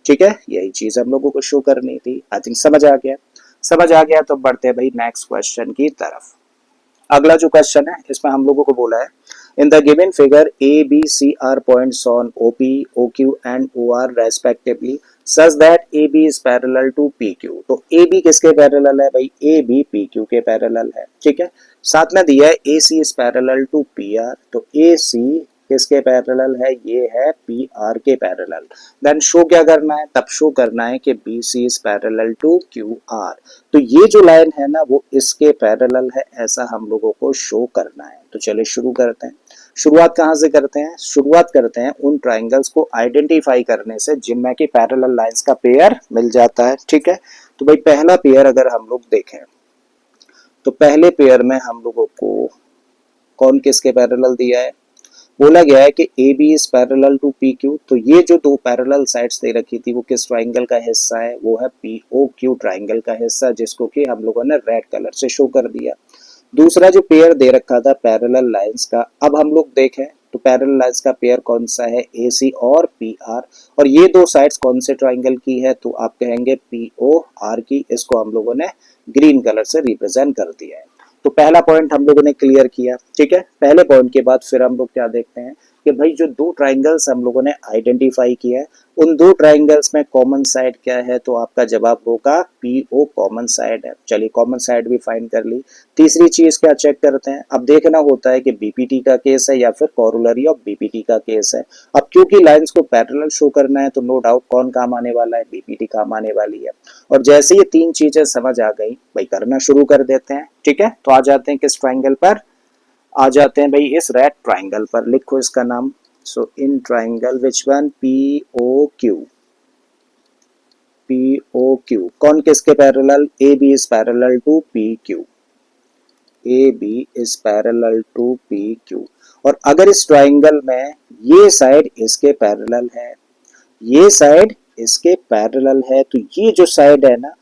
ठीक है, यही चीज हम लोगों को शो करनी थी। आई थिंक समझ आ गया। समझ आ गया तो बढ़ते हैं भाई नेक्स्ट क्वेश्चन की तरफ। अगला जो क्वेश्चन है इसमें हम लोगों को बोला है इन the given figure ABC are points on OP, OQ and OR respectively such that AB is parallel to PQ। तो AB किसके पैरेलल है भाई? AB PQ के पैरेलल है। ठीक है, साथ में दिया है AC is parallel to PR। तो AC किसके पैरेलल है? ये है PR के पैरेलल। देन शो क्या करना है? तब शो करना है कि BC is parallel to QR। तो ये जो लाइन है ना वो इसके पैरेलल है, ऐसा हम लोगों को शो करना है। तो चलिए शुरू करते हैं। शुरुआत कहाँ से करते हैं? शुरुआत करते हैं उन ट्राइंगल्स को आइडेंटिफाई करने से जिनमें कि पैरेलल लाइंस का पेयर मिल जाता है। ठीक है, तो भाई पहला पेयर अगर हम लोग देखें तो पहले पेयर में हम लोगों को कौन किसके पैरेलल दिया है? बोला गया है कि AB is parallel to PQ। तो ये जो दो पैरेलल साइड्स दे रखी थी वो किस ट्राइंगल का हिस्सा है? वो है POQ ट्राइंगल का हिस्सा, जिसको कि हम लोगों ने रेड कलर से शो कर दिया। दूसरा जो पेयर दे रखा था पैरेलल लाइंस का, अब हम लोग देखें तो पैरेलल लाइंस का पेयर कौन सा है, ए सी और पी आर। और ये दो साइड्स कौन से ट्राइंगल की है, तो आप कहेंगे पी ओ आर की। इसको हम लोगों ने ग्रीन कलर से रिप्रेजेंट कर दिया है। तो पहला पॉइंट हम लोगों ने क्लियर किया, ठीक है। पहले पॉइंट के बाद फिर हम लोग क्या देखते हैं कि भाई जो दो ट्राइंगल्स हम लोगों ने आइडेंटिफाई किया है, उन दो ट्राइंगल्स में कॉमन साइड क्या है, तो आपका जवाब होगा पी ओ कॉमन साइड है। चलिए कॉमन साइड भी फाइंड कर ली। तीसरी चीज क्या चेक करते हैं, अब देखना होता है कि बीपीटी का केस है या फिर कोरोलरी ऑफ बीपीटी का केस है। अब क्योंकि लाइंस को पैरेलल शो करना है तो नो डाउट कौन काम आने वाला है, बीपीटी काम आने वाली है। और जैसे ये तीन चीजें समझ आ गई भाई, करना शुरू कर देते हैं, ठीक है। तो आ जाते हैं किस ट्राइंगल पर, आ जाते हैं भाई इस रेड ट्राइंगल पर। लिखो इसका नाम। So in triangle which one, P O Q, P O Q कौन किसके पैरेलल, A B is parallel to P Q, A B is parallel to P Q. और अगर इस ट्राइंगल में ये साइड इसके पैरेलल है, ये साइड इसके पैरेलल है, तो ये जो साइड है ना,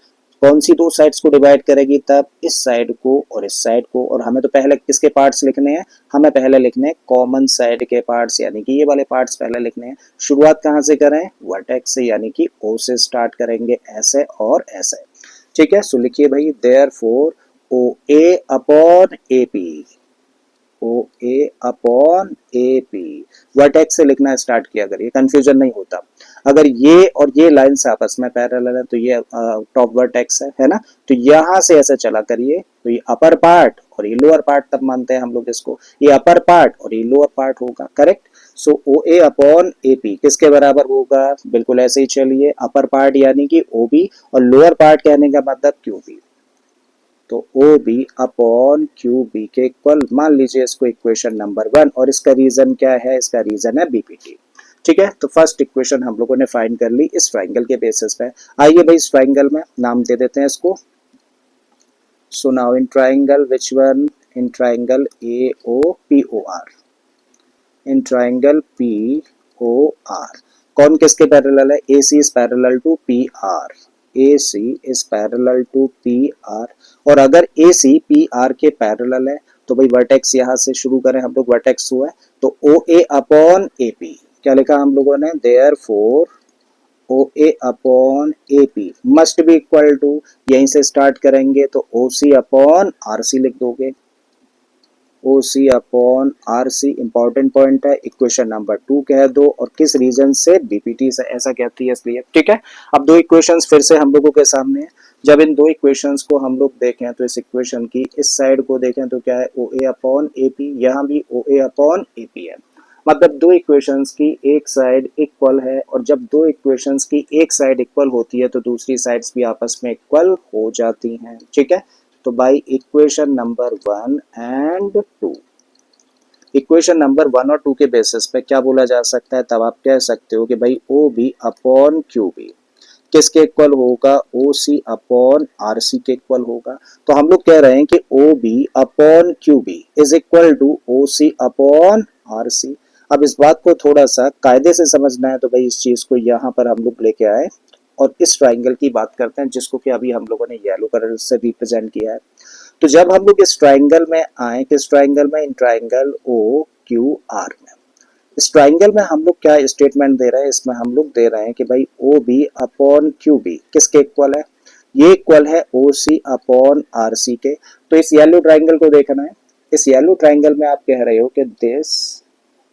कौन सी दो साइड्स को डिवाइड करेगी, तब इस साइड को और इस साइड को। और हमें तो पहले किसके पार्ट्स लिखने हैं, हमें पहले लिखने हैं कॉमन साइड के पार्ट्स, यानी कि ये वाले पार्ट्स पहले लिखने हैं। शुरुआत कहाँ से करें, वर्टेक्स से, यानी कि ओ से स्टार्ट करेंगे, ऐसे और ऐसे, ठीक है। सो लिखिए भाई therefore O A upon A P, O A upon A P. Vertex से लिखना स्टार्ट किया करिए, कंफ्यूजन नहीं होता। अगर ये और ये लाइंस आपस में पैरेलल है तो ये टॉप वर्टेक्स है ना। तो यहां से ऐसे चला करिए, तो ये अपर पार्ट और ये लोअर पार्ट, तब मानते हैं हम लोग इसको, ये अपर पार्ट और ये लोअर पार्ट होगा, correct. So O A upon A P किसके बराबर होगा, बिल्कुल ऐसे ही चलिए, अपर पार्ट यानी कि ओ बी और लोअर पार्ट कहने का मतलब क्यू बी। तो O B upon Q B के इक्वल मान लीजिए इसको इक्वेशन नंबर 1। और इसका रीजन क्या है, इसका रीजन है बीपीटी, ठीक है। तो फर्स्ट इक्वेशन हम लोगों ने फाइंड कर ली इस ट्राइंगल के बेसिस पे। आइए भाई इस ट्राइंगल में नाम दे देते हैं इसको। So now in triangle which one, in triangle A O P O R, in triangle P O R कौन किसके पैरेलल है, A C is parallel to P R, A C is parallel to P R. और अगर ए सी पी आर के पैरेलल है तो भाई वर्टेक्स यहाँ से शुरू करें हम लोग, वर्टेक्स हुआ है तो ओ ए अपॉन ए पी, क्या लिखा हम लोगों ने, therefore O A upon A P must be equal to, यहीं से स्टार्ट करेंगे तो ओ सी अपॉन आर सी लिख दोगे, O C upon R C. Important point है, इक्वेशन नंबर 2 कह दो। और किस रीजन से, बीपीटी से ऐसा कहती है इसलिए, ठीक है। अब दो इक्वेशंस फिर से हम लोगों के सामने है। जब इन दो इक्वेशंस को हम लोग देखें तो इस इक्वेशन की इस साइड को देखें तो क्या है, ओ ए अपॉन ए पी, यहाँ भी ओ ए अपॉन ए पी है। मतलब दो इक्वेशंस की एक साइड इक्वल है, और जब दो इक्वेशंस की एक साइड इक्वल होती है तो दूसरी साइड्स भी आपस में इक्वल हो जाती हैं, ठीक है। तो by equation number 1 and 2, equation number 1 और 2 के बेसिस पे क्या बोला जा सकता है, तब आप कह सकते हो कि भाई O B upon Q B किसके इक्वल होगा, ओ सी अपॉन आर सी के इक्वल होगा। तो हम लोग कह रहे हैं कि O B upon Q B is equal to O C upon R C. अब इस बात को थोड़ा सा कायदे से समझना है तो भाई इस चीज को यहाँ पर हम लोग लेके आए और इस ट्राइंगल की बात करते हैं, जिसको कि अभी हम लोगों ने येलो कलर से रिप्रेजेंट किया है। तो जब हम लोग इस ट्राइंगल में आए, किस ट्राइंगल में, in triangle O Q R में, इस ट्राइंगल में हम लोग क्या स्टेटमेंट दे रहे हैं, इसमें हम लोग दे रहे हैं कि भाई O B upon Q B किसके इक्वल है, ये इक्वल है ओ सी अपॉन आर सी के। तो इस येलो ट्राइंगल को देखना है, इस येलो ट्राइंगल में आप कह रहे हो कि this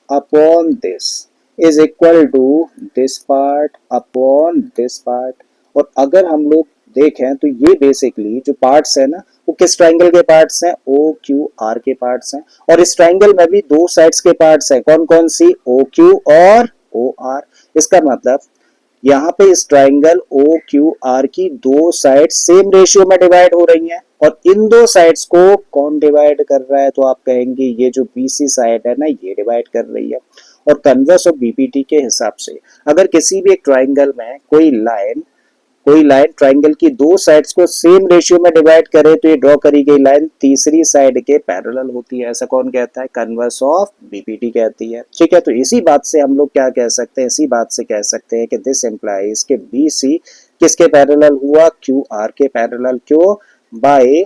upon this is equal to this part upon this part. और अगर हम लोग देखें तो ये बेसिकली जो पार्ट्स है ना, वो किस ट्राइंगल के पार्ट्स हैं, ओ क्यू आर के पार्ट्स हैं। और इस ट्राइंगल में भी दो साइड्स के पार्ट्स हैं, कौन कौन सी, ओ क्यू और ओ आर। इसका मतलब यहाँ पे इस ट्राइंगल ओ क्यू आर की दो साइड सेम रेशियो में डिवाइड हो रही हैं। और इन दो साइड्स को कौन डिवाइड कर रहा है, तो आप कहेंगे ये जो बीसी साइड है ना, ये डिवाइड कर रही है। और कन्वर्स ऑफ बीपीटी के हिसाब से अगर किसी भी एक ट्राइंगल में कोई लाइन ट्राइंगल की दो साइड्स को सेम रेशियो में डिवाइड करे तो ये ड्रॉ करी गई लाइन तीसरी साइड के पैरेलल होती है। ऐसा कौन कहता है, कन्वर्स ऑफ बीपीटी कहती है, ठीक है। तो इसी बात से हम लोग क्या कह सकते हैं, इसी बात से कह सकते हैं कि दिस एम्प्लाइज के बी सी किसके पैरेलल हुआ, क्यू आर के पैरेलल। क्यों, by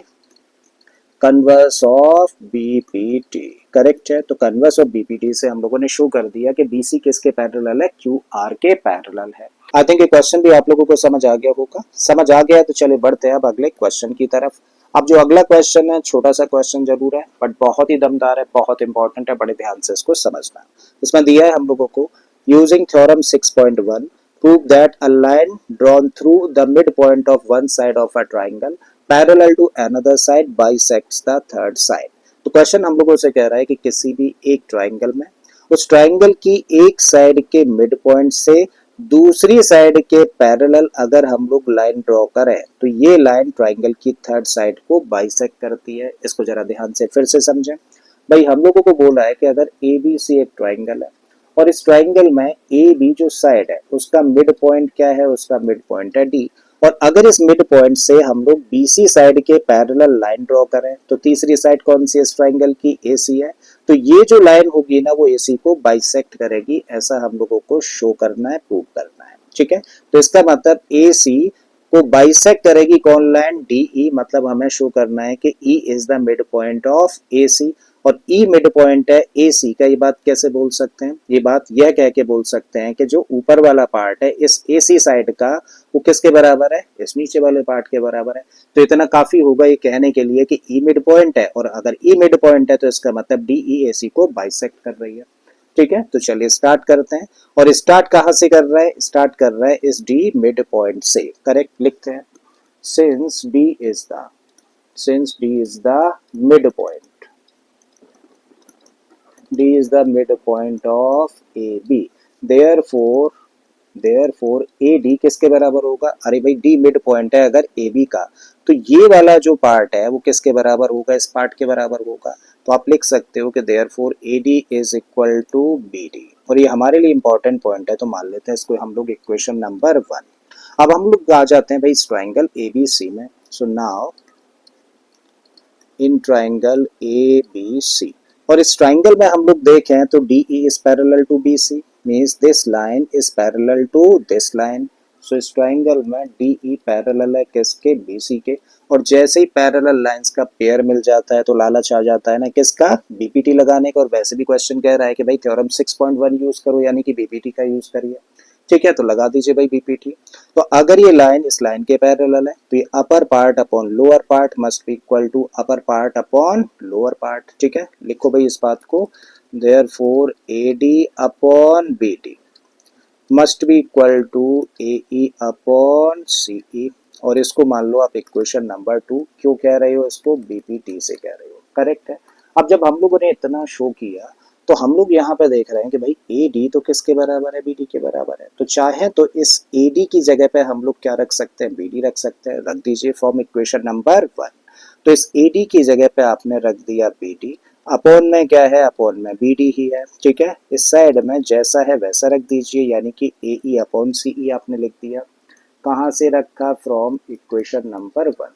converse of BPT, correct है। तो कन्वर्स ऑफ बीपीटी से हम लोगों ने शो कर दिया कि बीसी किसके पैरेलल है, क्यू आर के पैरेलल है। आई थिंक ये क्वेश्चन भी आप लोगों को समझ आ गया होगा। समझ आ गया है तो चलिए बढ़ते हैं अब अगले क्वेश्चन की तरफ। अब जो अगला क्वेश्चन है छोटा सा क्वेश्चन जरूर है बट बहुत ही दमदार है, बहुत इंपॉर्टेंट है, बड़े ध्यान से इसको समझना। इसमें दिया है हम लोगों को using theorem 6.1 prove that a line drawn through the midpoint of one side of a triangle parallel to another side bisects the third side। तो क्वेश्चन हम लोगों से कह रहा है कि किसी भी एक ट्राइंगल में उस ट्राइंगल की एक साइड के मिड पॉइंट से दूसरी साइड के पैरेलल अगर हम लोग लाइन ड्रॉ करें तो ये लाइन ट्राइंगल की थर्ड साइड को बाइसेक्ट करती है। इसको जरा ध्यान से फिर से समझें। भाई हम लोगों को बोला है कि अगर ए बी सी एक ट्राइंगल है और इस ट्राइंगल में ए बी जो साइड है उसका मिड पॉइंट क्या है, उसका मिड पॉइंट है डी, और अगर इस मिड पॉइंट से हम लोग बीसी साइड के पैरेलल लाइन ड्रॉ करें तो तीसरी साइड कौन सी इस ट्राइंगल की, एसी है। तो ये जो लाइन होगी ना वो एसी को बाइसेक्ट करेगी, ऐसा हम लोगों को शो करना है, प्रूव करना है। ठीक है, तो इसका मतलब एसी को बाइसेक्ट करेगी कौन लाइन, डीई, मतलब हमें शो करना है कि E is the mid point of AC और ई मिड पॉइंट है एसी का। ये बात कैसे बोल सकते हैं, ये बात यह कह के बोल सकते हैं कि जो ऊपर वाला पार्ट है इस एसी साइड का वो किसके बराबर है, इस नीचे वाले पार्ट के बराबर है। तो इतना काफी होगा ये कहने के लिए कि ई मिड पॉइंट है, और अगर ई मिड पॉइंट है तो इसका मतलब डीई एसी को बाइसेक्ट कर रही है। ठीक है, तो चलिए स्टार्ट करते हैं। और स्टार्ट कहां से कर रहा है, स्टार्ट कर रहा है इस डी मिड पॉइंट से। करेक्ट लिखते हैं, since D is the mid point, D is the midpoint of AB, therefore AD किसके बराबर होगा, अरे भाई D मिड पॉइंट है अगर AB का तो ये वाला जो पार्ट है वो किसके बराबर होगा, इस पार्ट के बराबर होगा। तो आप लिख सकते हो कि therefore AD is equal to BD, और ये हमारे लिए इंपॉर्टेंट पॉइंट है तो मान लेते हैं इसको हम लोग इक्वेशन नंबर 1। अब हम लोग आ जाते हैं भाई इस ट्राइंगल ABC में। सो नाउ इन ट्राइंगल ABC, और इस ट्राइंगल में हम लोग देखें तो DE is parallel to BC, means this line is parallel to this line। सो इस ट्राइंगल में DE पैरेलल है किसके, BC के। और जैसे ही पैरेलल लाइंस का पेयर मिल जाता है तो लालच आ जाता है ना किसका, बीपीटी लगाने का। और वैसे भी क्वेश्चन कह रहा है कि भाई थ्योरम 6.1 यूज करो, यानी कि बीपीटी का यूज करिए। ठीक है, तो लगा दीजिए भाई बीपीटी। तो अगर ये लाइन इस लाइन के पैरेलल है तो ये upper part upon lower part must be equal to upper part upon lower part. ठीक है, लिखो भाई इस बात को, therefore AD upon BD must be equal to AE upon CE, और इसको मान लो आप इक्वेशन नंबर 2। क्यों कह रहे हो इसको, बीपीटी से कह रहे हो। करेक्ट है। अब जब हम लोगों ने इतना शो किया तो हम लोग यहाँ पे देख रहे हैं कि भाई ए डी तो किसके बराबर है, बी डी के बराबर है। तो चाहे तो इस ए डी की जगह पे हम लोग क्या रख सकते हैं, बी डी रख सकते हैं। रख दीजिए फॉर्म इक्वेशन नंबर 1। तो इस ए डी की जगह पे आपने रख दिया बी डी, अपॉन में क्या है, अपॉन में बी डी ही है। ठीक है, इस साइड में जैसा है वैसा रख दीजिए, यानी कि ए ई अपॉन सी ई आपने लिख दिया। कहाँ से रखा, फ्रॉम इक्वेशन नंबर 1।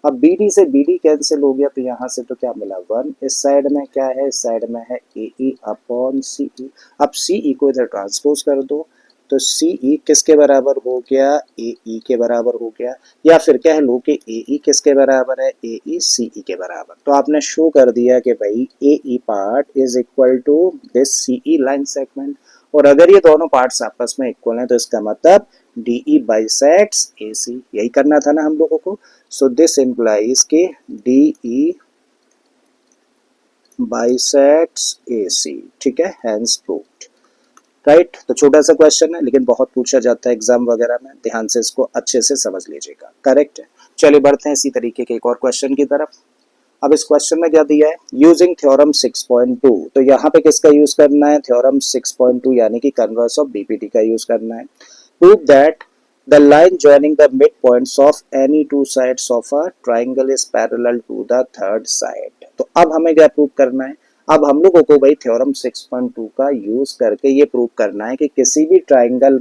अब बी डी से बी डी कैंसिल हो गया तो यहाँ से तो क्या मिला, 1। इस साइड में क्या है, इस साइड में है ए ई अपॉन सी ई। अब सी ई को इधर ट्रांसपोज कर दो तो सी ई किसके बराबर हो गया, ए ई के बराबर हो गया। या फिर कह लो कि ए ई किसके बराबर है, ए ई सी ई के बराबर। तो आपने शो कर दिया कि भाई A E part is equal to this C E line segment, और अगर ये दोनों पार्ट्स आपस में इक्वल हैं तो इसका मतलब DE bisects AC। यही करना था ना हम लोगों को। सो दिस इम्प्लाइज के DE bisects AC। ठीक है, हैंस प्रूव्ड। राइट, तो छोटा सा क्वेश्चन है लेकिन बहुत पूछा जाता है एग्जाम वगैरह में, ध्यान से इसको अच्छे से समझ लीजिएगा। करेक्ट है, चलिए बढ़ते हैं इसी तरीके के एक और क्वेश्चन की तरफ। अब इस क्वेश्चन में क्या दिया है, यूजिंग थ्योरम 6.2। तो यहाँ पे किसका यूज करना है, थ्योरम 6.2 यानी कि कन्वर्स ऑफ बीपीटी का यूज करना है। Prove that the line joining the midpoints of any two sides of a triangle is parallel to the third side। तो अब हमें क्या प्रूव करना है, अब हम लोगों को भाई थ्योरम 6.2 का यूज करके ये प्रूव करना है कि किसी भी ट्राइंगल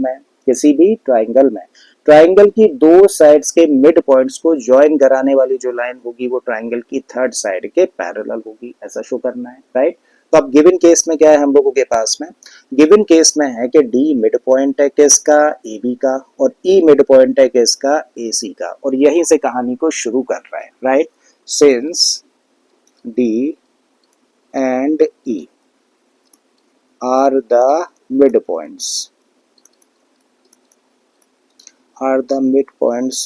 की दो साइड्स के मिड पॉइंट्स को ज्वाइन कराने वाली जो लाइन होगी वो ट्राइंगल की थर्ड साइड के पैरेलल होगी, ऐसा शो करना है। राइट, तो अब गिवन केस में क्या है हम लोगों के पास में, गिवन केस में है कि डी मिड पॉइंट है किसका, ए बी का, और ई मिड पॉइंट है किसका, ए सी का, और यहीं से कहानी को शुरू कर रहा है। Right, since D and E are the midpoints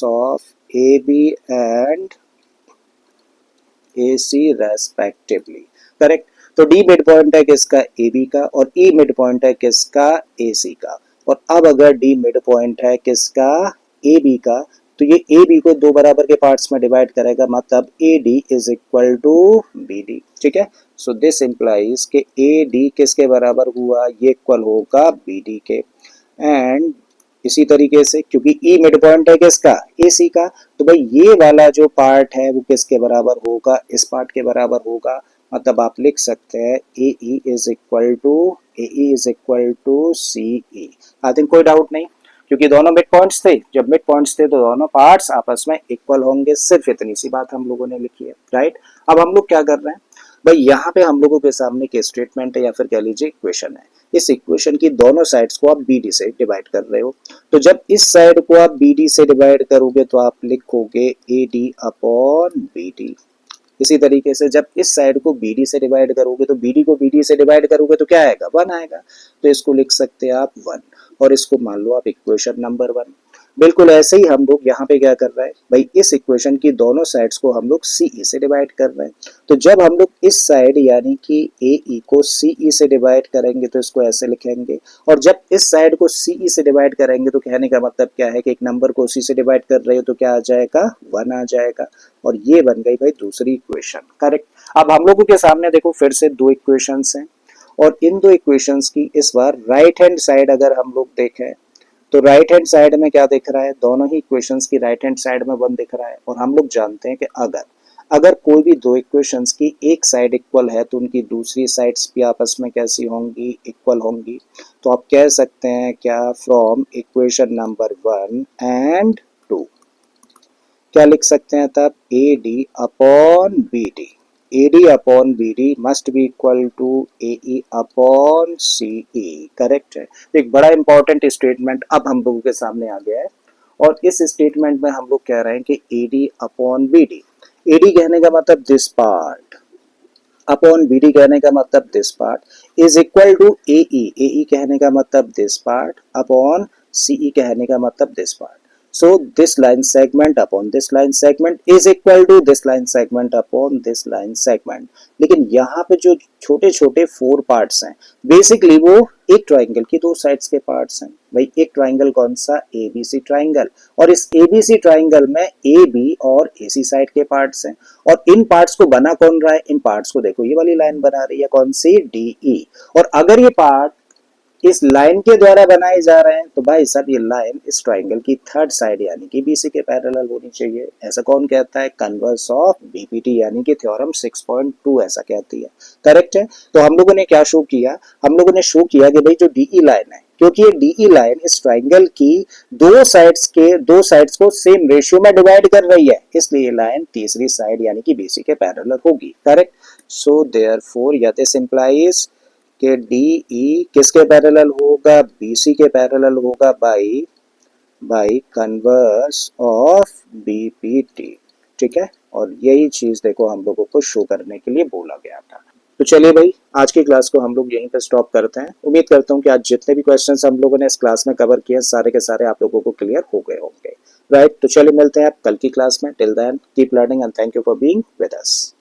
of AB and AC respectively, correct. तो डी मिड पॉइंट है किसका, ए बी का, और ई मिड पॉइंट है किसका, ए सी का। और अब अगर डी मिड पॉइंट है किसका, ए बी का, तो ये ए बी को दो बराबर के पार्ट्स में डिवाइड करेगा, मतलब A D is equal to B D, ठीक है। सो दिस इंप्लाइज कि ए डी किसके बराबर हुआ, ये इक्वल होगा बी डी के। एंड इसी तरीके से क्योंकि ई मिड पॉइंट है किसका, ए सी का, तो भाई ये वाला जो पार्ट है वो किसके बराबर होगा, इस पार्ट के बराबर होगा। मतलब आप लिख सकते हैं A E is equal to C E. I think कोई डाउट नहीं, क्योंकि दोनों मिड पॉइंट्स थे। जब मिड पॉइंट्स थे तो दोनों पार्ट्स आपस में इक्वल होंगे, सिर्फ इतनी सी बात हम लोगों ने लिखी है, राइट। अब हम लोग क्या कर रहे हैं भाई, यहाँ पे हम लोगों के सामने एक स्टेटमेंट है या फिर कह लीजिए इक्वेशन है। इस इक्वेशन की दोनों साइड्स को आप बी डी से डिवाइड कर रहे हो। तो जब इस साइड को आप बी डी से डिवाइड करोगे तो आप लिखोगे A D upon B D. इसी तरीके से जब इस साइड को बी डी से डिवाइड करोगे तो बी डी को बी डी से डिवाइड करोगे तो क्या आएगा, वन आएगा। तो इसको लिख सकते हैं आप वन, और इसको मान लो आप इक्वेशन नंबर वन। बिल्कुल ऐसे ही हम लोग यहाँ पे क्या कर रहे हैं भाई, इस इक्वेशन की दोनों साइड्स को हम लोग सी ई से डिवाइड कर रहे हैं। तो जब हम लोग इस साइड यानी कि ए ई को सी ई से डिवाइड करेंगे तो इसको ऐसे लिखेंगे, और जब इस साइड को सी ई से डिवाइड करेंगे तो कहने का मतलब क्या है कि एक नंबर को सी से डिवाइड कर रहे हो तो क्या आ जाएगा, वन आ जाएगा। और ये बन गई भाई दूसरी इक्वेशन, करेक्ट। अब हम लोगों के सामने देखो फिर से दो इक्वेशंस हैं, और इन दो इक्वेशंस की इस बार राइट हैंड साइड अगर हम लोग देखें तो राइट हैंड साइड में क्या दिख रहा है, दोनों ही इक्वेशंस की राइट हैंड साइड में वन दिख रहा है। और हम लोग जानते हैं कि अगर अगर कोई भी दो इक्वेशंस की एक साइड इक्वल है तो उनकी दूसरी साइड्स भी आपस में कैसी होंगी, इक्वल होंगी। तो आप कह सकते हैं क्या, from equation number one and two क्या लिख सकते हैं तब, A D upon B D, A D upon B D must be equal to A E upon C E, correct है। एक बड़ा इंपॉर्टेंट स्टेटमेंट अब हम लोगों के सामने आ गया है, और इस स्टेटमेंट में हम लोग कह रहे हैं कि A D upon B D, A D कहने का मतलब this part, upon B D कहने का मतलब this part is equal to A E कहने का मतलब this part upon C E कहने का मतलब this part. So this line segment upon this line segment is equal to this line segment upon this line segment। लेकिन यहाँ पे जो छोटे छोटे फोर पार्ट्स हैं बेसिकली वो एक ट्राइंगल की दो साइड्स के पार्ट्स हैं। भाई एक ट्राइंगल कौन सा, ए बी सी ट्राइंगल, और इस ए बी सी ट्राइंगल में ए बी और ए सी साइड के पार्ट्स हैं। और इन पार्ट्स को बना कौन रहा है, इन पार्ट्स को देखो ये वाली लाइन बना रही है कौन सी, डी ई। और अगर ये पार्ट इस लाइन के द्वारा बनाए जा रहे हैं तो भाई साहब ये लाइन इस ट्राइंगल की थर्ड साइड यानी कि बीसी के पैरेलल होनी चाहिए। ऐसा कौन कहता है, कन्वर्स ऑफ बीपीटी यानी कि थ्योरम 6.2 ऐसा कहती है, करेक्ट है। तो हम लोगों ने क्या शो किया, हम लोगों ने शो किया कि भाई जो डीई लाइन है, क्योंकि ये डीई लाइन इस ट्राइंगल की दो साइड्स को सेम रेशियो में डिवाइड कर रही है, इसलिए ये लाइन तीसरी साइड यानी कि बीसी के पैरेलल होगी, करेक्ट। सो देयरफॉर या दिस इंप्लाइज कि डी ई किसके पैरेलल होगा, बीसी के पैरेलल होगा बाई कन्वर्स ऑफ बीपीटी, ठीक है। और यही चीज देखो हम लोगों को शो करने के लिए बोला गया था। तो चलिए भाई आज की क्लास को हम लोग यहीं पर स्टॉप करते हैं। उम्मीद करता हूँ कि आज जितने भी क्वेश्चंस हम लोगों ने इस क्लास में कवर किए सारे के सारे आप लोगों को क्लियर हो गए होंगे, राइट। तो चलिए मिलते हैं आप कल की क्लास में। Till then keep learning and thank you for being with us.